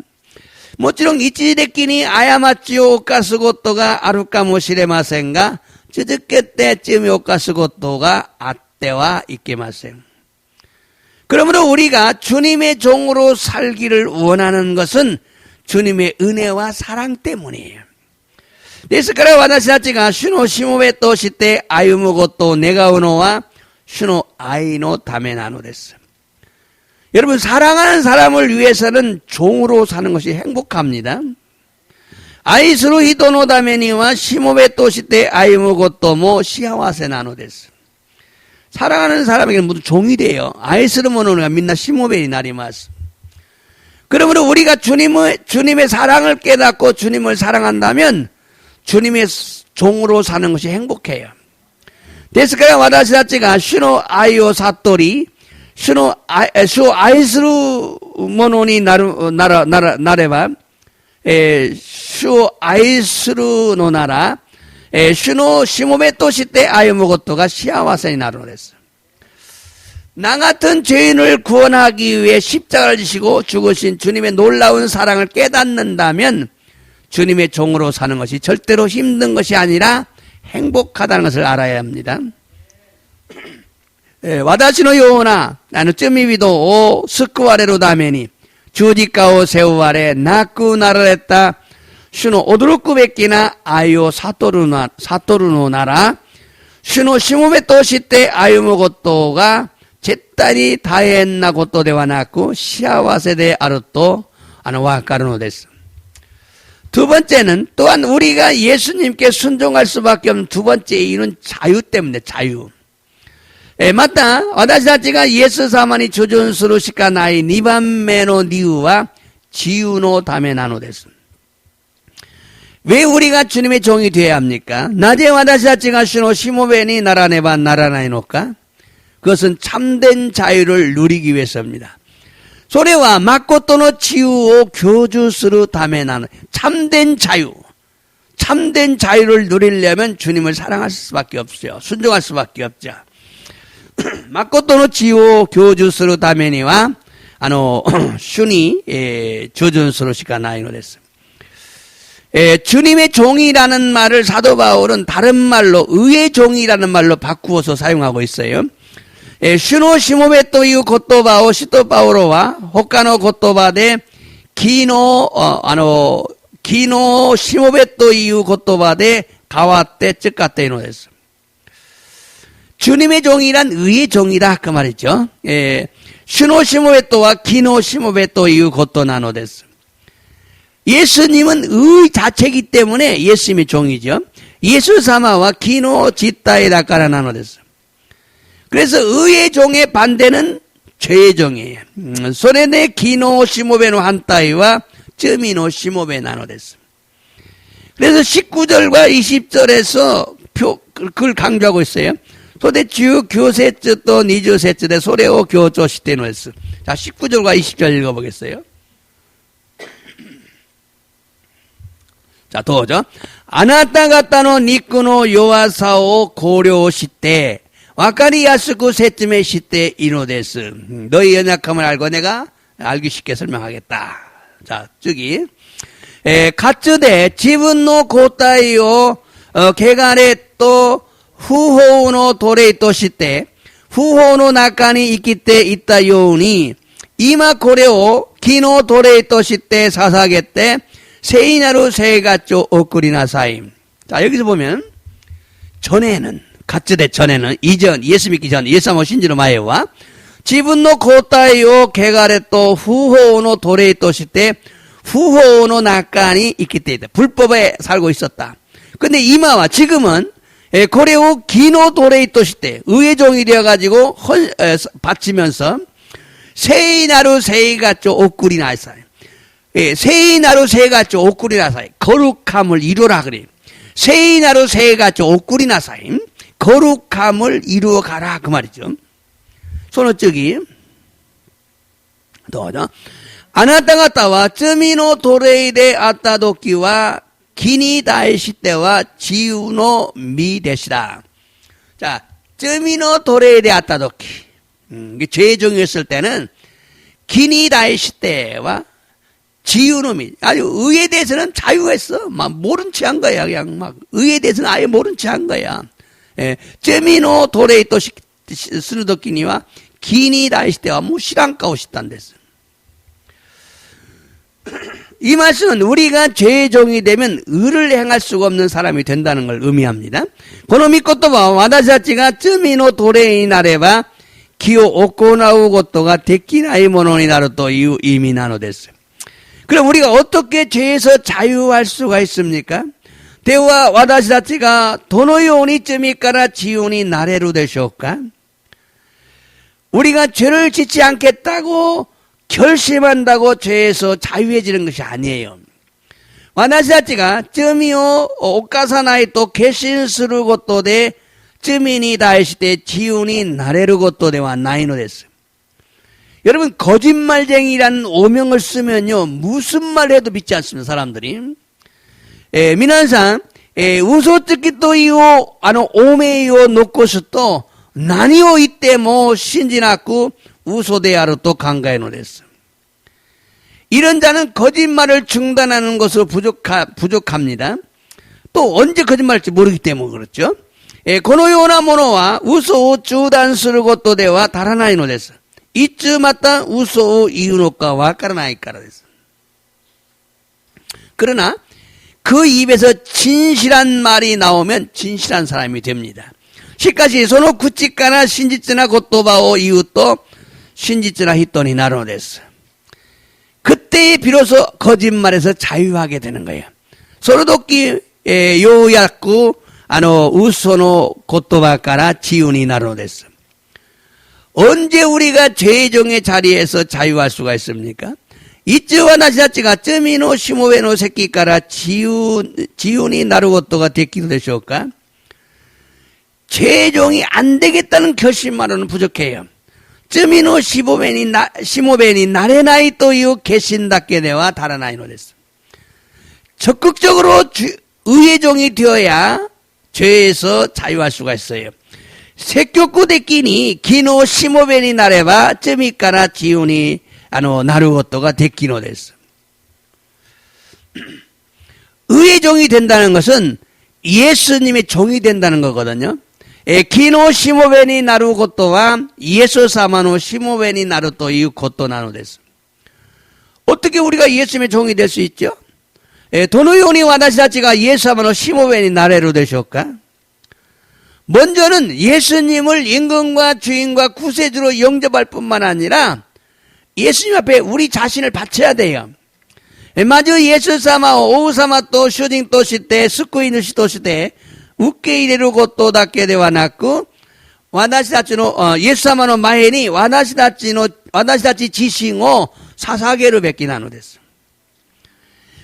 もちろん一時的に過ちを犯すことがあるかもしれませんが続けて罪を犯すことがあってはいけません. 그러므로 우리가 주님의 종으로 살기를 원하는 것은 주님의 은혜와 사랑 때문이에요. ですから私たちが主のしもべとして歩むことを願うのは主の愛のためなのです. 여러분 사랑하는 사람을 위해서는 종으로 사는 것이 행복합니다. 愛する人のためにはしもべとして歩むことも幸せなのです. 사랑하는 사람에게는 모두 종이 돼요. 愛する者がみんなしもべになります. 그러므로 우리가 주님의 사랑을 깨닫고 주님을 사랑한다면 주님의 종으로 사는 것이 행복해요. ですから私たちが主の愛を悟り主を愛する者になれば主を愛するのなら主のしもべとして歩むことが幸せになるのです. 나 같은 죄인을 구원하기 위해 십자가를 지시고 죽으신 주님의 놀라운 사랑을 깨닫는다면 주님의 종으로 사는 것이 절대로 힘든 것이 아니라 행복하다는 것을 알아야 합니다. 私のような罪人を救われるために十字架を背負われ亡くなられた主の驚くべきな愛を悟るのなら主のしもべとして歩むことが絶対に大変なことではなく幸せであるとわかるのです. 두 번째는 또한 우리가 예수님께 순종할 수밖에 없는 두 번째 이유는 자유 때문에 자유. また私たちがイエス様に従順するしかない2番目の理由は自由のためなのです. 왜 우리가 주님의 종이 되어야 합니까? 낮에 私たちが主のしもべにならねばならないのか? 그것은 참된 자유를 누리기 위해서입니다. それは誠の自由を享受するためなの. 참된 자유를 누리려면 주님을 사랑할 수밖에 없어요. 순종할 수밖에 없죠. 誠の自由を享受するためには主に従順するしかないのです. 주님의 종이라는 말을 사도 바울은 다른 말로 의의 종이라는 말로 바꾸어서 사용하고 있어요. 主のしもべという言葉を使徒パウロは他の言葉で義のしもべという言葉で変わって使っているのです. 주님의 종이란 의의 종이다 그 말이죠. 主のしもべとは義のしもべということなのです. 예수님은 의 자체이기 때문에 예수님의 종이죠. 예수 사마와 기노 짓다에 닦아라 나눠졌어요. 그래서 의의 종의 반대는 죄의 종이에요. 소레네 기노 시모베노 한따위와 쩌미노 시모베 나눠졌어요. 그래서 19절과 20절에서 그걸 강조하고 있어요. 소대주 교세쯔 또 니주세쯔 소레오 교조시테노에스. 자, 19절과 20절 읽어보겠어요. 자, 도죠. 아나타가타노 니꾸노 요아사오 고려 시대 와카리 야스쿠 세쯤의 시대 이노데스. 너희 연약함을 알고 내가 알기 쉽게 설명하겠다. 자, 저기 가츠데 지분노 고타이오 개가레 또 후호우노 도레이 또 시대 후호우노 나카니 있기 때 있다 요우니 이마 고레오 기노 도레이 또 시대 사사게때 세이나루 세가쪼 오꾸리나 사임. 자, 여기서 보면 전에는 가츠대 전에는 이전 예수 믿기 전 예사모 신지로 마에와 지분노 고타이오 개가레 또 후호오노 도레이 또 시대 후호오노 낙간이 있기 때문에 불법에 살고 있었다. 근데 이마와 지금은 고레오 기노 도레이 또 시대 의의 종이 되어가지고 바치면서 세이나루 세이가쪼 오꾸리나 사임. 세이나루 세가쪼 오꾸리나 사임. 거룩함을 이루라 그래요. 세이나루 세가쪼 오꾸리나 사임. 거룩함을 이루어 가라 그 말이죠. 손어쩌기 또죠. 아나타가타와 쯔미노 도레이데 아따도끼와 기니다이 시대와 지우노 미데시다. 자, 쯔미노 도레이데 아따도끼. 죄종이었을 때는 기니다이 시대와 지우놈이 아주 의에 대해서는 자유했어. 막 모른 체 한 거야. 그냥 막 의에 대해서는 아예 모른 체 한 거야. 쯔미노 도레이 또 스누도끼니와 기니 다이시대와 무시랑까오 시단됐어. 이 말씀은 우리가 죄의 종이 되면 의를 행할 수가 없는 사람이 된다는 걸 의미합니다. 고노 미코토바 와다시자치가 쯔미노 도레이 나레바 기오 오코나우 고토가 데키나이 모노니 나루 또 이미 나노됐어요. 그럼 우리가 어떻게 죄에서 자유할 수가 있습니까? 대와 와다시다치가 도노요니 쯤이까라 지온이 나래로 되셨까? 우리가 죄를 짓지 않겠다고 결심한다고 죄에서 자유해지는 것이 아니에요. 와다시다치가 쯤이요 오카사나이 또 개신스루 것도 돼 쯤이니 다이시대 지온이 나래로 것도 돼와 나이노 됐어요. 여러분 거짓말쟁이라는 오명을 쓰면요 무슨 말 해도 믿지 않습니다 사람들이. 미나상 우소 듣기 또 이오 오메이오 놓고서 또 나니오 이때 뭐 신지났고 우소대야로 또 강가에 노랬어. 이런 자는 거짓말을 중단하는 것으로 부족합니다. 또 언제 거짓말할지 모르기 때문에 그렇죠. 고노요나 모노와 우소 주단수를 것도 대와 다라나이 노랬어. 이쯤 맞다 우소 이유노까와 까라나이까라 됐어. 그러나 그 입에서 진실한 말이 나오면 진실한 사람이 됩니다. 시까지 소노 구찌까나 신지츠나 고토바오 이웃도 신지츠나 히토니 나로 됐어. 그때 비로소 거짓말에서 자유하게 되는 거예요. 소로도끼 요약구 우소노 고토바까라 지운이 나로 됐어. 언제 우리가 죄종의 자리에서 자유할 수가 있습니까? 이츠와 나시다치가 쯔미노 시모베노 새끼까라 지운이 나루고토가 됐기도 되셨까? 죄종이 안 되겠다는 결심만으로는 부족해요. 쯔미노 시모베니 나레나이 또 이후 개신답게 되와 다라나이노 됐어. 적극적으로 의의 종이 되어야 죄에서 자유할 수가 있어요. 세교구 데끼니 기노 시모베니 나레바 쯔미까라 지운이 나루고토가 데끼노 됐어. 의의 종이 된다는 것은 예수님의 종이 된다는 거거든요. 기노 시모베니 나루고토와 예수 사마노 시모베니 나루토 이후 고토 나노 됐어. 어떻게 우리가 예수님의 종이 될 수 있죠? 도노요니 와다시다치가 예수 사마노 시모베니 나레로 되셨까? 먼저는 예수님을 임금과 주인과 구세주로 영접할 뿐만 아니라 예수님 앞에 우리 자신을 바쳐야 돼요. まずイエス様を王様と主人として救い主として受け入れることだけではなく、私たちの、イエス様の前に私たち自身を捧げるべきなのです。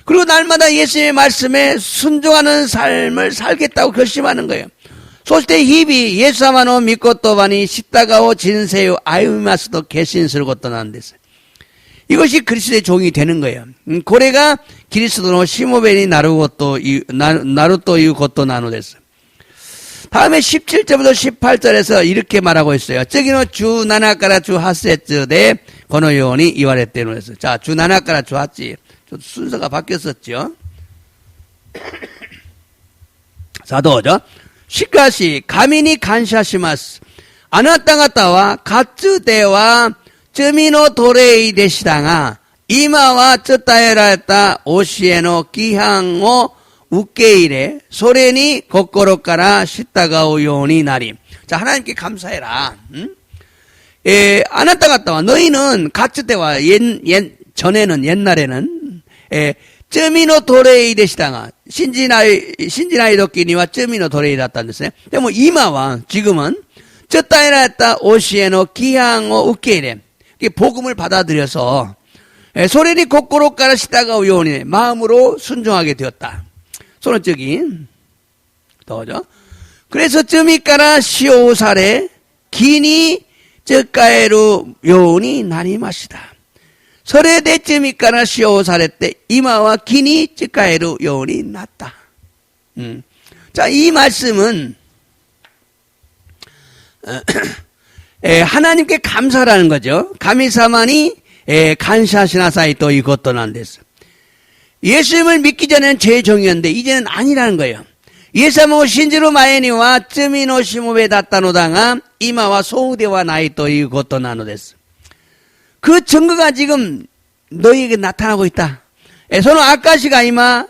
그리고 날마다 예수님의 말씀에 순종하는 삶을 살겠다고 결심하는 거예요. そして日々イエス様の御言葉に従う人生を歩みますと決心することなんです。 이것이 그리스도의 종이 되는 거예요. これがキリストのしもべになるということなのです。 다음에 17절부터 18절에서 이렇게 말하고 있어요. 저기는 주 7から주 8節でこのように言われているのです。 자, 주 7から주 8. 순서가 바뀌었었죠. さあどうぞ。しかし神に感謝します。あなた方はかつては罪の奴隷でしたが、今は伝えられた教えの規範を受け入れ、それに心から従うようになり。자, 하나님께 감사해라.あなた方は너희는かつては전에는 옛날에는罪の奴隷でしたが、信じない時には罪の奴隷だったんですね。でも今は지금은伝えられた教えの規範を受け入れ、복음을 받아들여서 소리니 거꾸로から従うように 마음으로 순종하게 되었다. 소론적인 더죠. 그래서 쯤이까라 시오사레 기니 쯔까에루 요니 나니마시다. 설에대 쯤이까라 시오사레 때 이마와 기니 쯔까에루 요니 났다. 자, 이 말씀은 하나님께 감사라는 거죠. 가미사만이 간샤시나사이 또 이것도 난 됐어. 예수님을 믿기 전에는 제 종이었는데 이제는 아니라는 거예요. 예수님을 신지로 마에니와 쯔미노 시모베 다따노당아 이마와 소우대와 나이 또 이것도 나노 됐어. 그 증거가 지금 너희에게 나타나고 있다. 소노 아까시가 이마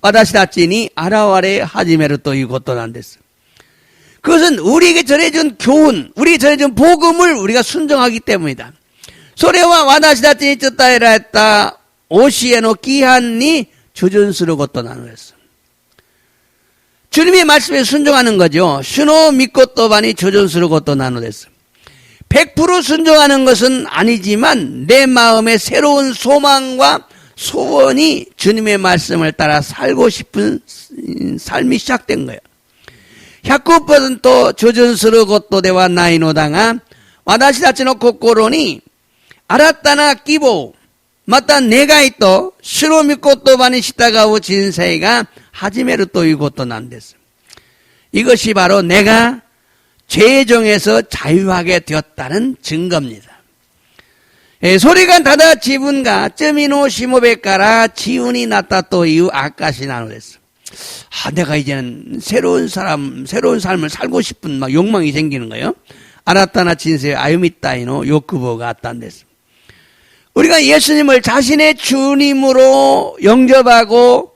와다시다치니 아라와레 하지메르 또 이것도 난 됐어. 그것은 우리에게 전해준 교훈, 우리에게 전해준 복음을 우리가 순종하기 때문이다. 소레와 와다시다치니 쯔따에라 했다. 오시에노 기한니 주준스러 것도 나누었어. 주님의 말씀에 순종하는 거죠. 슈노 믿고또 바니 주준스러 것도 나누었어. 100% 순종하는 것은 아니지만 내 마음에 새로운 소망과 소원이 주님의 말씀을 따라 살고 싶은 삶이 시작된 거예요. 100% 助することではないのだが、私たちの心に新たな希望、また願いと主の御言葉に従う人生が始めるということなんです。 이것이 바로 내가 죄정에서 자유하게 되었다는 증거입니다. 소리가 다다 지분가 쩌미노 시모베까라 지운이 났다 또 이유 아까시 나누랬어. 내가 이제는 새로운 삶을 살고 싶은 막 욕망이 생기는 거예요. 아라타나 진세의 아유미따이노 요크보가 아딴데스. 우리가 예수님을 자신의 주님으로 영접하고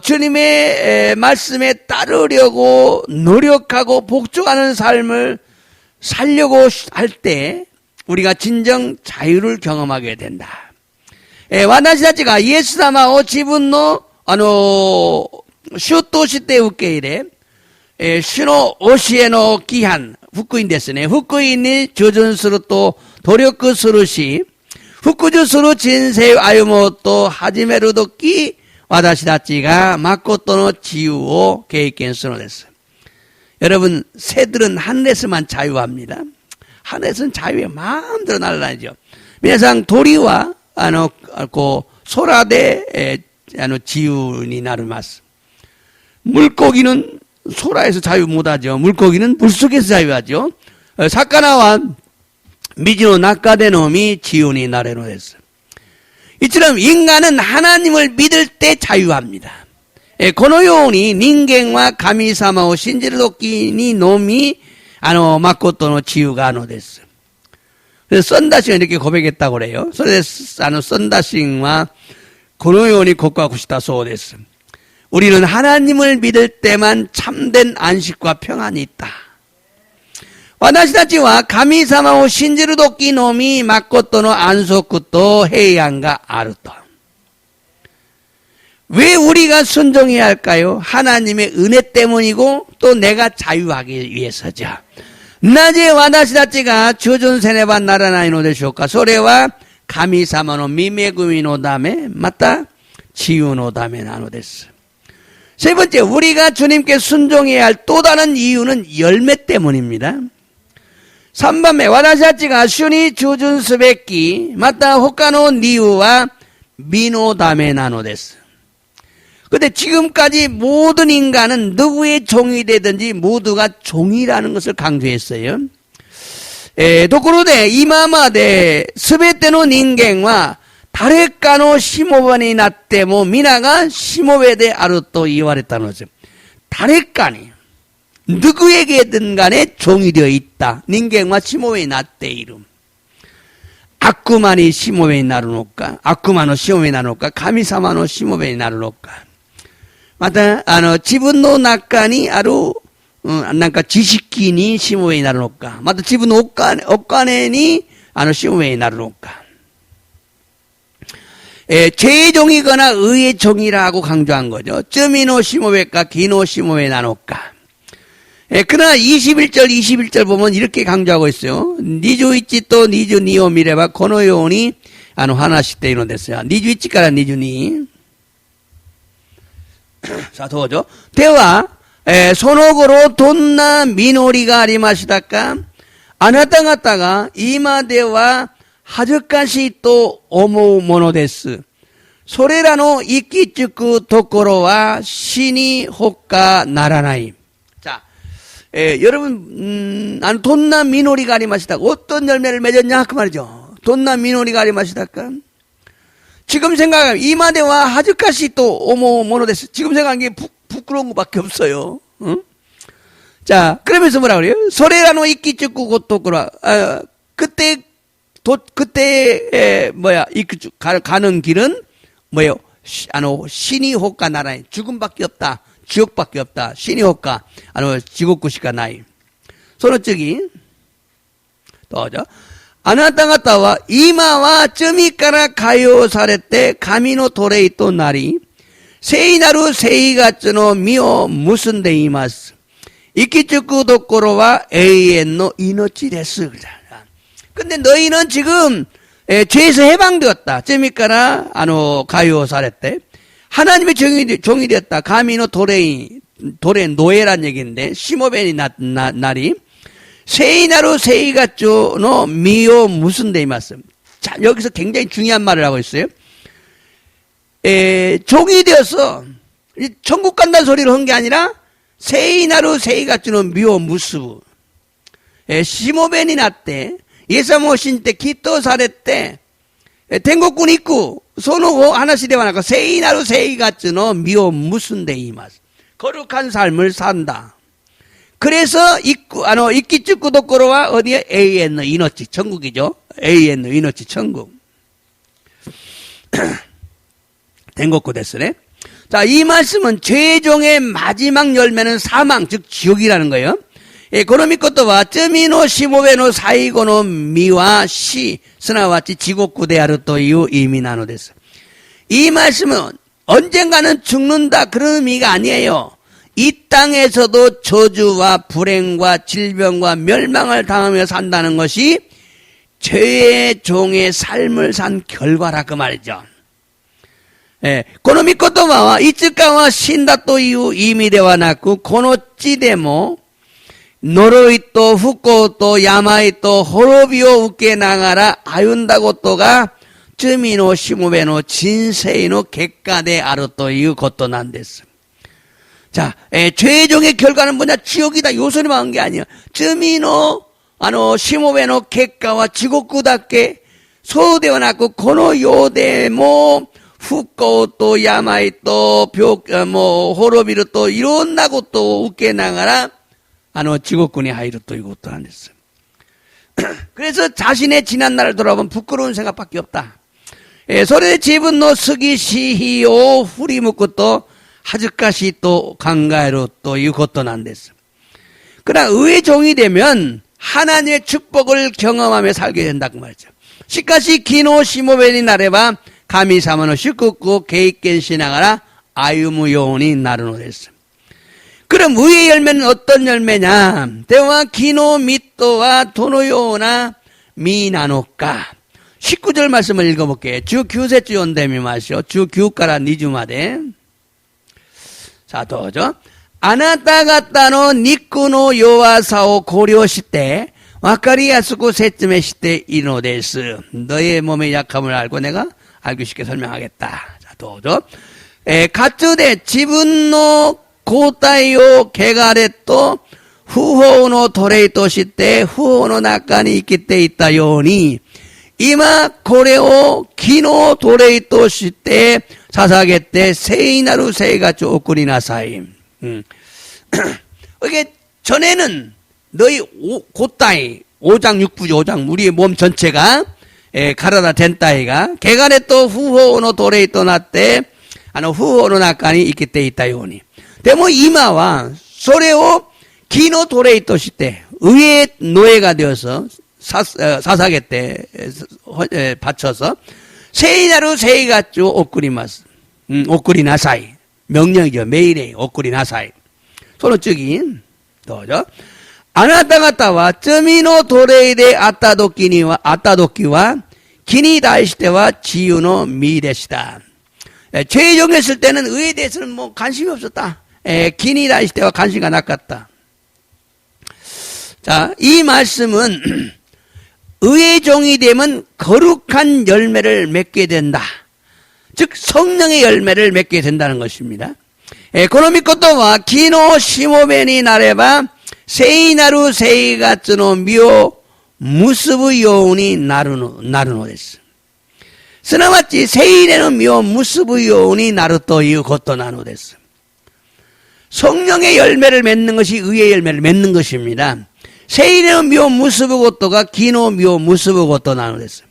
주님의 말씀에 따르려고 노력하고 복종하는 삶을 살려고 할 때 우리가 진정 자유를 경험하게 된다. 와나시다치가 예수사마오 지분노 슈토시테 우케이레 슈노 오시에노 기한 후쿠인ですね. 후쿠인이 조준스로 또 도력스루시 후쿠주스루 진세의 아유모또 하지메루도끼 와다시다치가 마코토노 지유오 계획견스로 됐어요. 여러분, 새들은 하늘에서만 자유합니다. 하늘에서는 자유에 마음대로 날아다니죠.皆さん 鳥は 소라대 지유니 나르마스. 물고기는 소라에서 자유 못하죠. 물고기는 물속에서 자유하죠. 사카나와 미지노 나카데노미 지유니 나레노 됐어요. 이처럼 인간은 하나님을 믿을 때 자유합니다. このように人間は神様を信じるときにのみ誠の自由があるのです。 그래서 썬다싱은 이렇게 고백했다고 그래요. 그래서 썬다싱은 このように告白したそうです. 우리는 하나님을 믿을 때만 참된 안식과 평안이 있다. 와다시다치와 가미사마오 신지르도끼 놈이 마코토노 안소쿠토 헤이안가 아르토. 왜 우리가 순종해야 할까요? 하나님의 은혜 때문이고 또 내가 자유하기 위해서죠. 나제 와다시다치가 주준세네반 나라나이노 데쇼까 소레와 가미사마노 미메구미노 다메 맞다 지유노 다메 나노 데스. 세 번째, 우리가 주님께 순종해야 할 또 다른 이유는 열매 때문입니다. 3번目、私たちが主に忠順すべき、また他の理由は実のためなのです。근데 지금까지 모든 인간은 누구의 종이 되든지 모두가 종이라는 것을 강조했어요. ところで今まで全ての人間は誰かのしもべになっても皆がしもべであると言われたのです。誰かに 누구에게든 간에 종이 되어 있다. 닌겐과 시모베에 나tte 이름. 아쿠만이 시모베에 나르노까? 아쿠마노 시모베에 나르노까? 가미사마노 시모베에 나르노까? 마다, 지분노 낙간이 아루, 난가 지식기니 시모베에 나르노까? 마다 지분노 옥간에니 시모베에 나르노까? 죄의 종이거나 의의 종이라고 강조한 거죠. 쯔미노 시모베까 기노 시모베에 나노까? 그러나 21절 보면 이렇게 강조하고 있어요. 니주이치 또 니주 니오 미레바 고노요니 하나씩 되는 됐어요. 니주이치까라 니주니. 자, 도죠. 대화, 소노고로 돈나 미노리가 아리마시다까 아나타가타가 이마대와 하즈카시 또 오모모노 데스. 소레라노 이끼츠쿠 도코로와 시니 호카 나라나이. 여러분, 돈나 미노리가 아리마시다. 어떤 열매를 맺었냐? 그 말이죠. 돈나 미노리가 아리마시다까? 지금 생각하면, 이마대와 하즈카시 또 오모모노데스. 지금 생각한 게 부끄러운 것밖에 없어요. 응? 자, 그러면서 뭐라 그래요? 소레라노 이끼쭈꾸 고토쿠라. 그때, 가는 길은 뭐예요? 신이 호가 나라에 죽음밖에 없다. 지옥밖에 없다. 신이호까, 지옥구시가 나이. 소노ጽ기, 또죠. 아나타가타와 이마와 쯔미까라 가요 사레때 가미노 도레이 또 나리, 세이나루 세이가츠노 미오 무슨 데이마스, 이키츠쿠 도코로와 에이엔노 이노치 데스. 근데 너희는 지금, 죄에서 해방되었다. 쯔미까라, 가요 사레때. 하나님의 종이 되었다. 가미노 도레 노예란 얘기인데, 시모벤이 날이, 세이나루 세이가쪼노 미오 무슨 데이 말씀. 자, 여기서 굉장히 중요한 말을 하고 있어요. 종이 되어서, 천국 간다는 소리를 한 게 아니라, 세이나루 세이가쪼노 미오 무스. 시모벤이 났대. 예사모 신때 기토 사랬대. 텐국군 입구. 소노고 하나씩 대화나고 세이나루 세이가츠노 미오 무슨 데이마스. 거룩한 삶을 산다. 그래서 이끼쭈꾸 도코로와 어디에 에이엔노 이노치 천국이죠. 에이엔노 이노치 천국. 텐국구 됐으네. 자, 이 말씀은 죄종의 마지막 열매는 사망, 즉 지옥이라는 거예요. 고노미코토와 쯔미노 시모베노 사이고노 미와 시 스나와치 지곡구대하루 또 이유 이미나노 됐어. 이 말씀은 언젠가는 죽는다 그런 의미가 아니에요. 이 땅에서도 저주와 불행과 질병과 멸망을 당하며 산다는 것이 죄의 종의 삶을 산 결과라 그 말이죠. 고노미코토와 이츠카와 신다 또 이유 이미대와 나쿠 고노찌데모 노로이 또 후코 또 야마이 또 호로비오 웃게 나가라 아윤다고 또가 쯔미노 시모베노 진세이노 객가대 아르 또 이유 것도 난댔어. 자, 죄종의 결과는 뭐냐? 지옥이다. 요 소리만 한 게 아니야. 쯔미노 시모베노 객가와 지옥구답게 소대와 낳고 고노 요데모 후코 또 야마이 또 호로비로 또 이런다고 또 웃게 나가라. 지옥군의 하이로 또 이것도 안 했어. 그래서 자신의 지난 날을 돌아보면 부끄러운 생각밖에 없다. 소리 집은 노 스기 시히오 후리 묻고 또 하즈카시 또 강가로 또 이것도 안 됐어. 그러나 의의 종이 되면 하나님의 축복을 경험하며 살게 된다고 말이죠. 시카시 기노 시모베니 나레바 가미사마노 시쿠쿠 게이켄 시나가라 아유무 요온이 나르노 됐어. 그럼 의의 열매는 어떤 열매냐? 대와 기노 미토와 도노요나 미나노까. 19절 말씀을 읽어볼게요. 주 규세주 온데미 마시오. 주 규가라 니주마데. 자, 도죠. 아나타가타노 니쿠노 요와사오 고려시대 와카리야스쿠 세쯤의 시대 이노데스. 너의 몸의 약함을 알고 내가 알기 쉽게 설명하겠다. 자, 도죠. 가츠데 지분노 고타이오 개가레또 후호노 도레이토 시대 후호노 낙간이 있기 때 있다 요니 이마 고레오 기노 도레이토 시대 사사게 때 세이나루 세이가츠 오쿠리나사임. 이게 전에는 너희 고따이 5장 6부지 5장 우리의 몸 전체가 가라다 덴따이가 개가레또 후호노 도레이토 나때 후호노 낙간이 있기 때 있다 요니 데모 이마와 소레오 기노 도레이토 시대 의의 노예가 되어서 사사게 때 바쳐서 세이나루 세이가쭈 오쿠리마스 오쿠리나사이 명령이죠. 매일의 오쿠리나사이 손을 쭈긴 또죠. 아나타가타와 쩌미노 도레이데 아따도끼와 기니다이시대와 지유노 미레시다. 죄에 정했을 때는 의에 대해서는 뭐 관심이 없었다. 기니다이시 때와 관심가 낚았다. 자, 이 말씀은 의의 종이 되면 거룩한 열매를 맺게 된다. 즉 성령의 열매를 맺게 된다는 것입니다. 고노미코토와 기노 시모베니 나레바 세이나루 세이가츠노 미오 무스부 요운이 나르노 데스. すなわち聖霊の実を結ぶようになるということなのです。 성령의 열매를 맺는 것이 의의 열매를 맺는 것입니다. 세일의 묘 무스부 것도가 기노 묘 무스부 것도 나누겠어요.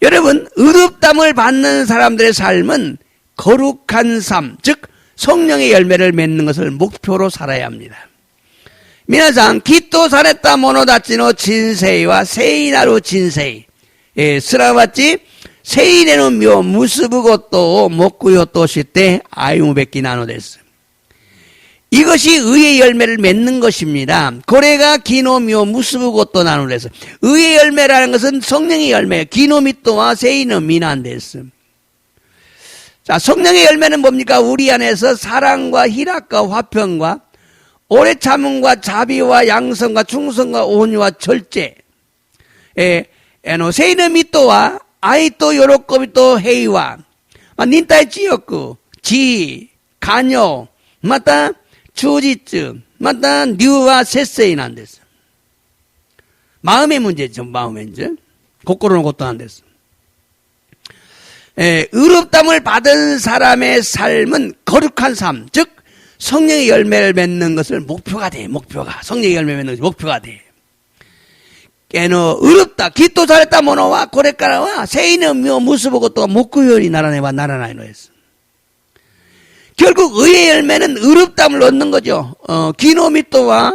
여러분, 의롭담을 받는 사람들의 삶은 거룩한 삶, 즉 성령의 열매를 맺는 것을 목표로 살아야 합니다. 미나상 기토 사레타 모노다치노 진세이와 세이나루 진세이, 스라마치 세이레는 묘 무스부 것도 목구요 또시때 아이무베끼 나노데스. 이것이 의의 열매를 맺는 것입니다. 고래가 기노미오 무스부고또 나누래서 의의 열매라는 것은 성령의 열매, 기노미또와 세이는 미난데스. 자, 성령의 열매는 뭡니까? 우리 안에서 사랑과 희락과 화평과 오래 참음과 자비와 양성과 충성과 온유와 절제, 세이는 미또와 아이또 요로코미또 헤이와 닌타이 찌였고 지, 간요, 마타 주지츠, 마다 뉴와 세세인 안 됐어. 마음의 문제죠, 마음의 문제. 고꼬로는 것도 안 됐어. 의롭담을 받은 사람의 삶은 거룩한 삶, 즉 성령의 열매를 맺는 것을 목표가 돼. 목표가 성령의 열매 맺는 것이 목표가 돼. 의롭다 기또 잘했다 모노와 고레까라와 세인은 묘 무스보고 또 목구열이 나라네와 나라나이노 했어. 결국 의의 열매는 의롭담을 얻는 거죠. 기노미또와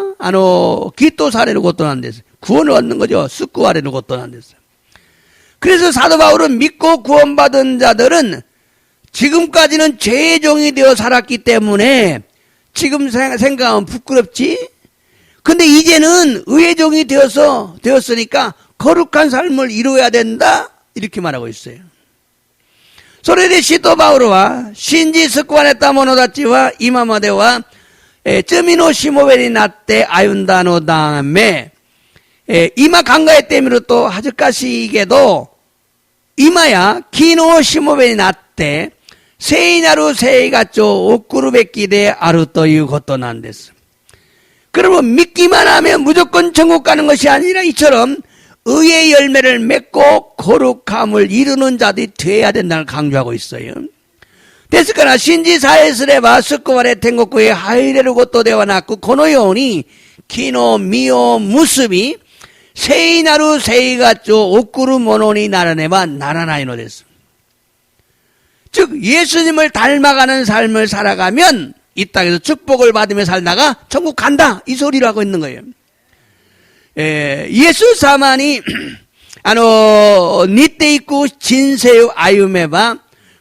기토사레를 고토난 데서 구원을 얻는 거죠. 스쿠아레를 고토난 데서. 그래서 사도 바울은 믿고 구원받은 자들은 지금까지는 죄의 종이 되어 살았기 때문에 지금 생각하면 부끄럽지. 근데 이제는 의의 종이 되었으니까 거룩한 삶을 이루어야 된다. 이렇게 말하고 있어요. それで使徒パウロは信じ救われた者たちは今までは罪のしもべになって歩んだのだめ、今考えてみると恥ずかしいけど今や義のしもべになって聖なる生活を送るべきであるということなんです。 그러면 믿기만 하면 무조건 천국 가는 것이 아니라 이처럼 의의 열매를 맺고 거룩함을 이루는 자들이 되어야 된다는 강조하고 있어요. ですから信じさえすれば救われ天国へ入れることではなくこのように木の実を結び聖なる生活を送るものにならねばならないのです。 즉 예수님을 닮아가는 삶을 살아가면 이 땅에서 축복을 받으며 살다가 천국 간다 이 소리를 하고 있는 거예요. 예수様に似ていく人生を歩めば、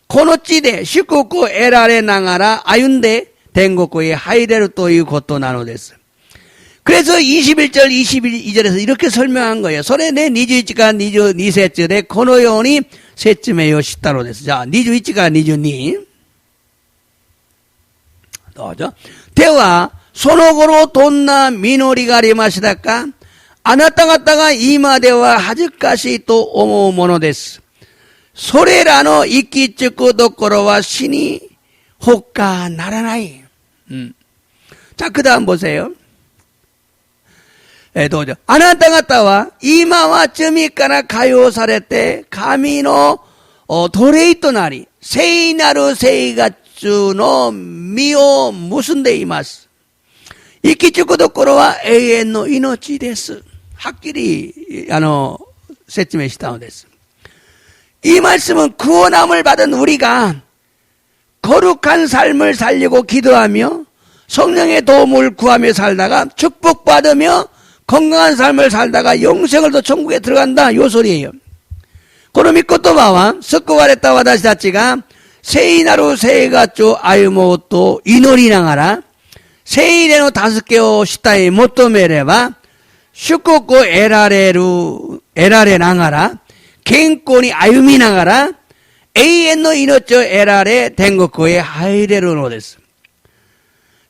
この地で祝福を得られながら歩んで天国へ入れるということなのです。그래서 21절, 22절에서 이렇게 설명한 거예요. 소련의 21から22節でこのように説明をしたのです。じゃあ、21から22。どうぞ。では、その頃どんな実りがありましたか？あなた方が今では恥ずかしいと思うものです。それらの行き着くところは死に他ならない。자, 그 다음 보세요. どうぞ。あなた方は今は罪から解放されて神の奴隷となり聖なる生活の実を結んでいます。生き着くところは永遠の命です。はっきり説明したのです。이 말씀은 구원함을 받은 우리가 거룩한 삶을 살려고 기도하며 성령의 도움을 구하며 살다가 축복받으며 건강한 삶을 살다가 영생을 더 천국에 들어간다 요 소리예요. この御言葉は救われた私たちが聖なる生活を歩もうと祈りながら聖霊の助けを下へ求めれば祝福を得られながら健康に歩みながら永遠の命を得られ天国へ入れるのです。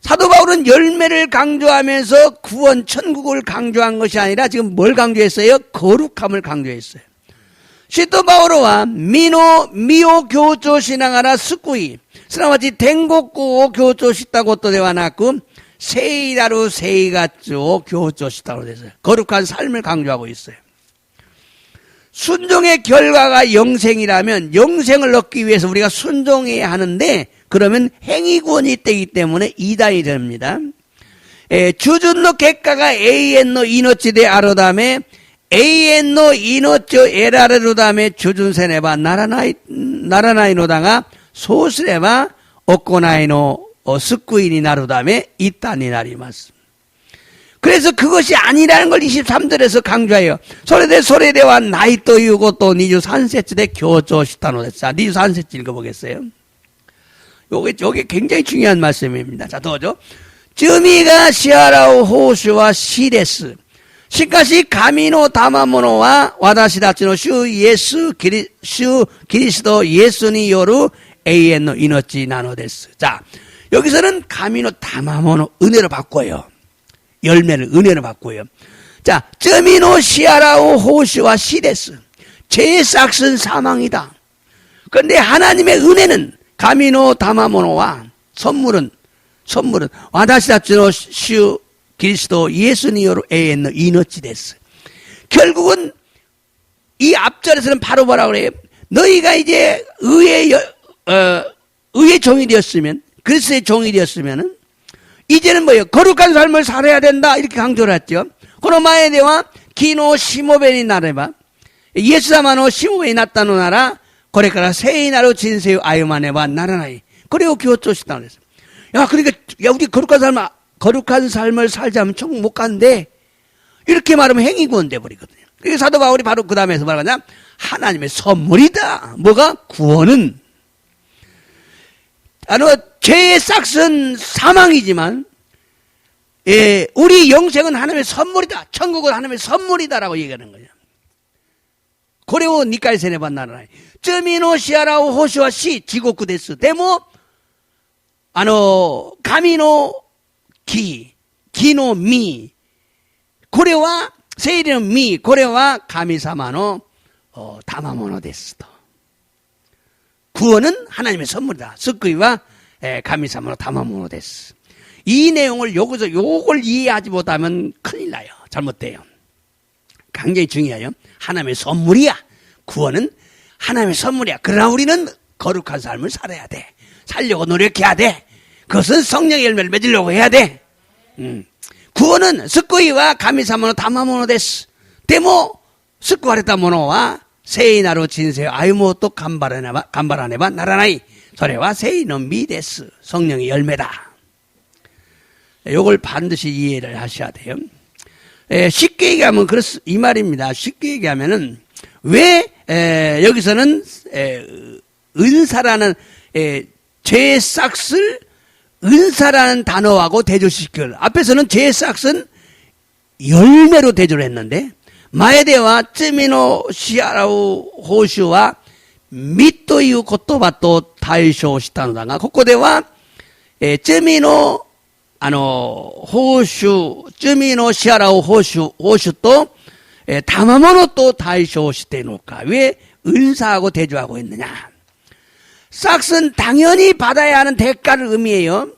사도 바울은 열매를 강조하면서 구원 천국을 강조한 것이 아니라 지금 뭘 강조했어요? 거룩함을 강조했어요. 使徒パウロは身を強調しながら救い、すなわち天国を強調したことではなく聖なる生活を強調したのです。 거룩한 삶을 강조하고 있어요. 순종의 결과가 영생이라면 영생을 얻기 위해서 우리가 순종해야 하는데 그러면 행위구원이 되기 때문에 이단이 됩니다. 従順の結果が永遠の命であるため永遠の命を得られるため従順せねばならないのだがそうすれば行いの救いになるため이단이なります. 그래서 그것이 아니라는 걸 23절에서 강조해요. それではないということを23節で強調したのです. 자, 23節 읽어보겠어요. 요게 굉장히 중요한 말씀입니다. 자, 도죠. 罪が支払う報酬は死です。しかし神の賜物は私たちの主キリストイエスによる永遠の命なのです. 자, 여기서는神の賜物 은혜로 바꿔요. 열매를 은혜로 바꿔요. 자, 罪の支払う報酬は死です. 죄의 싹은 사망이다. 그런데 하나님의 은혜는 神の賜物は 선물은 私たちの主キリストイエスによる永遠の命です. 결국은 이 앞절에서는 바로 뭐라고 그래요? 너희가 이제 의의 종이 되었으면 그리스도의 종이 되었으면은 이제는 뭐예요? 거룩한 삶을 살아야 된다 이렇게 강조를 했죠. この前では昨日しもべになればイエス様のしもべになったのならこれから聖なる人生を歩まねばならない. 그래요強調したんです. 야, 그러니까 우리 거룩한 삶을 살자면 천국 못 간대. 이렇게 말하면 행위구원 돼 버리거든요. 그래서 사도 바울이 바로 그 다음에서 말하냐? 하나님의 선물이다. 뭐가? 구원은. 죄의 싹은 사망이지만 우리 영생은 하나님의 선물이다. 천국은 하나님의 선물이다라고 얘기하는 거예요. 고레오 니까이세네 반나라이. 罪の支払う報酬は死、地獄です。でも、神の木の実、これは、聖霊の実、これは神様の賜物ですと。 구원은 하나님의 선물이다. 스크이와神様の賜物です. 이 내용을 요걸 이해하지 못하면 큰일 나요. 잘못돼요. 굉장히 중요해요. 하나님의 선물이야. 구원은 하나님의 선물이야. 그러나 우리는 거룩한 삶을 살아야 돼. 살려고 노력해야 돼. 그것은 성령의 열매를 맺으려고 해야 돼. 구원은 스크이와神様の賜物です. でも救われた者は聖なる人生を歩もうと頑張らねばならない。それは聖の実です. 성령의 열매다. 이걸 반드시 이해를 하셔야 돼요. 쉽게 얘기하면 이 말입니다. 쉽게 얘기하면은 왜 여기서는 은사라는 죄의 싹을 은사라는 단어하고 대조시켜. 앞에서는 죄의 싹은 열매로 대조를 했는데 마에데와 쯔미노 시아라우 호슈와 미토유 고토바토 다이쇼 시타노다가 고코데와 쯔미노 호슈 쯔미노 시아라우 호슈 또 다마모노 또 다이쇼 시테노까. 왜 은사하고 대조하고 있느냐? 싹은 당연히 받아야 하는 대가를 의미해요.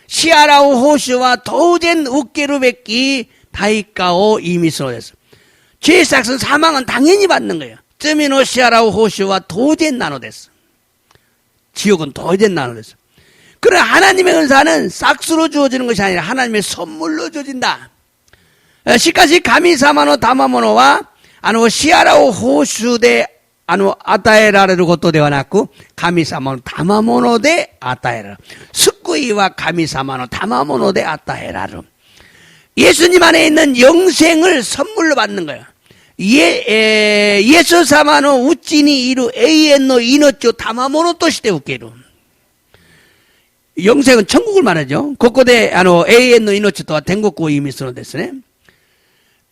시아라우 호슈와 도젠 우케루 뱉기 다이까오 이미스로 됐어. 죄의 싹은 사망은 당연히 받는 거예요. 쯔미노 시아라우 호슈와 도젠 나눠됐어. 지옥은 도젠 나눠됐어. 그러나 하나님의 은사는 싹수로 주어지는 것이 아니라 하나님의 선물로 주어진다. 시카시 가미사마노 다마모노와 시아라우 호슈대 아타에라르 것도 되어놨고 가미사마노 다마모노대 아타에라. 스쿠이와 가미사마노 다마모노 대 아타에라르. 예수님 안에 있는 영생을 선물로 받는 거예요. 예수사마노 우찌니 이루 에이엔노 이노쪼 다마모노 또시대 우케루. 영생은 천국을 말하죠. 고코데 에이엔노 이노쪼 또한 텐국고 이미스로 됐으네.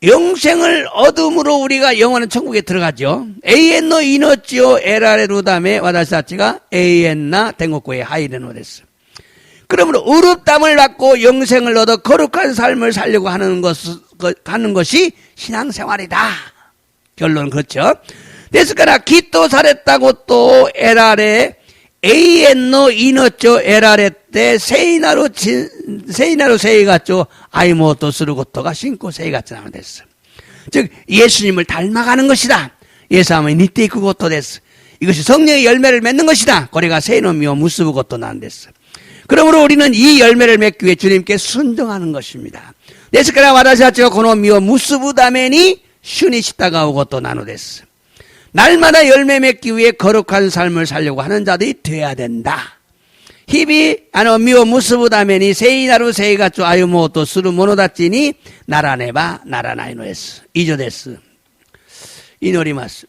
영생을 얻음으로 우리가 영원한 천국에 들어가죠. 에이엔노 이노쪼 에라레루다메 와다시다치가 에이엔나 텐국고에 하이레노 됐어. 그러므로 의롭담을 받고 영생을 얻어 거룩한 삶을 살려고 하는 것이 신앙생활이다. 결론은 그렇죠. 데스카라 기또 사랬다고 또 에라레 에이엔노 이노쪼 에라레 때 세이나로 세이가쪼 아이모토 스루고토가 신고 세이가쪼 나면 됐어. 즉 예수님을 닮아가는 것이다. 예수함의 니테이크 고토 됐어. 이것이 성령의 열매를 맺는 것이다. 고래가 세이노미오 무스부 고토 나는 됐어. 그러므로 우리는 이 열매를 맺기 위해 주님께 순종하는 것입니다. 데스카라 와다시아치가 고노미오 무스부다메니 슈니시타가 오고 또 나누됐어. 날마다 열매 맺기 위해 거룩한 삶을 살려고 하는 자들이 돼야 된다. 히비 미오 무스부다메니 세이나루 세이가쪼 아유모토 스루 모노다찌니 나라네바 나라나이노에스 이조데스 이노리마스.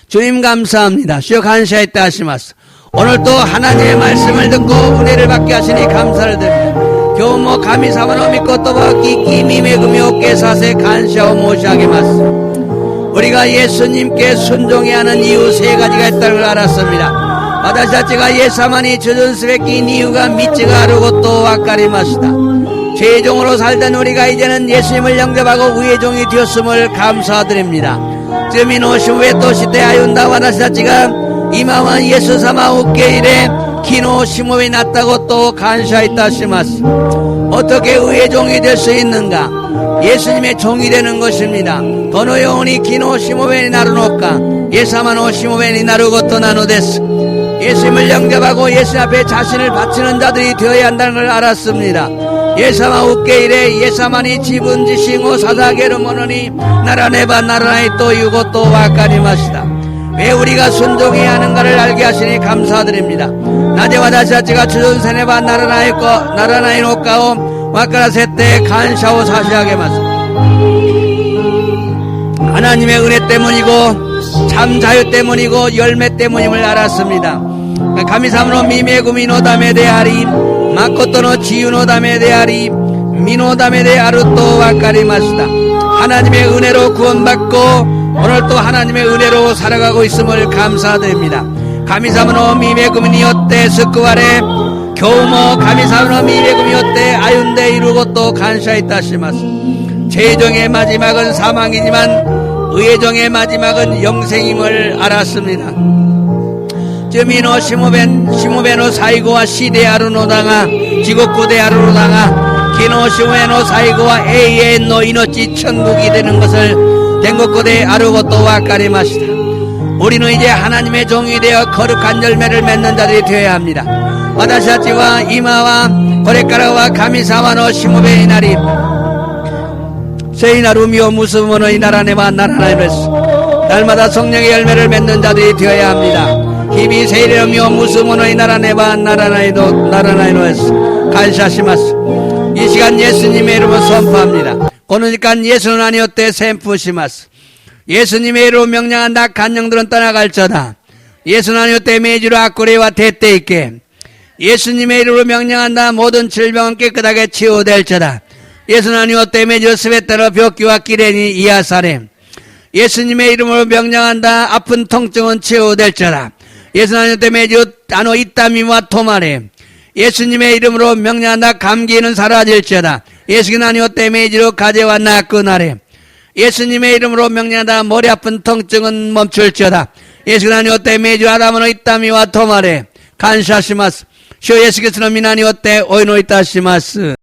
주님 감사합니다. 시오 간샤했다 하시마스. 오늘도 하나님의 말씀을 듣고 은혜를 받게 하시니 감사를 드립니다. 교모 가미사마노 미코토바 기기미 메구미 오케사세 간샤오 모시하게마스. 우리가 예수님께 순종해야 하는 이유 세 가지가 있다는 걸 알았습니다. 와다시자치가 예사만이 저전스베끼 이유가 믿지가 아르고 또 와까리마시다. 죄종으로 살던 우리가 이제는 예수님을 영접하고 의의 종이 되었음을 감사드립니다. 쯔미노시우에 또시대 아윤다 와다시자치가 이마와 예수사마 우케이레 키노 시모에 났다고 또 간샤했다 시마스. 어떻게 의의 종이 될 수 있는가? 예수님의 종이 되는 것입니다. 도노요니 키노 시모베니 나르노까 예사마노 시모베니 나르고또 나노데스. 예수님을 영접하고 예수 앞에 자신을 바치는 자들이 되어야 한다는 걸 알았습니다. 예사마 우케이레 예사마니 지분지싱오 사사게르 모노니 나라네바 나라나이 또 유고 또 와까리마시다. 왜 우리가 순종해야 하는가를 알게 하시니 감사드립니다. 나제와 다시아치가 주전세네바 나라나이 노까오 와까라세때 간샤오 사시하게 마소. 하나님의 은혜 때문이고 참 자유 때문이고 열매 때문임을 알았습니다. 가미사무노 미메구미노다메 데아리 마코토노 지유노다메 데아리 미노다메 데아루또 와까리마시다. 하나님의 은혜로 구원받고 오늘 또 하나님의 은혜로 살아가고 있음을 감사드립니다. 가미사무노 미메구미니요떼 스쿠와레 교우모 가미사무노 미메구미요떼 아윤데 이루고 또 간샤이타시마스. 죄종의 마지막은 사망이지만 의의 종의 마지막은 영생임을 알았습니다. 쯔미노 시모베노 사이고와 시데아루노다가 지고쿠데아루노다가 기노 시모베노 사이고와 에이엔노 이노치 천국이 되는 것을 댕고코데 아르고또 와까리마시다. 우리는 이제 하나님의 종이 되어 거룩한 열매를 맺는 자들이 되어야 합니다. 와다시아치와 이마와 고레카라와 가미사와노 시모베 이나리 세이나루미오 무스모노 이나라네와 나라나이노스. 날마다 성령의 열매를 맺는 자들이 되어야 합니다. 히비 세이르미오 무스모노 이나라네와 나라나이노에스 간샤시마스. 이 시간 예수님의 이름을 선포합니다. 그러니까 예수는 아니었대 샘푸시마스. 예수님의 이름으로 명령한다. 간영들은 떠나갈저다. 예수는 아니었대 매주로 악구리와 대때 있게. 예수님의 이름으로 명령한다. 모든 질병은 깨끗하게 치유될저다. 예수는 아니었대 매주로 스베타로 벽기와 기레니 이하사렘. 예수님의 이름으로 명령한다. 아픈 통증은 치유될저다. 예수는 아니었대 매주 안오 이따미와 토마렘. 예수님의 이름으로 명령한다. 감기는 사라질지어다. 예수는 아니었대 매주로 가재와 나그나렘. 예수님의 이름으로 명령한다. 머리 아픈 통증은 멈출지어다. 예수는 아니었대 매주 아담은 이따미와 토마렘. 간샤시마스. 쇼 예수께서는 미나니었대 오이노이타시마스.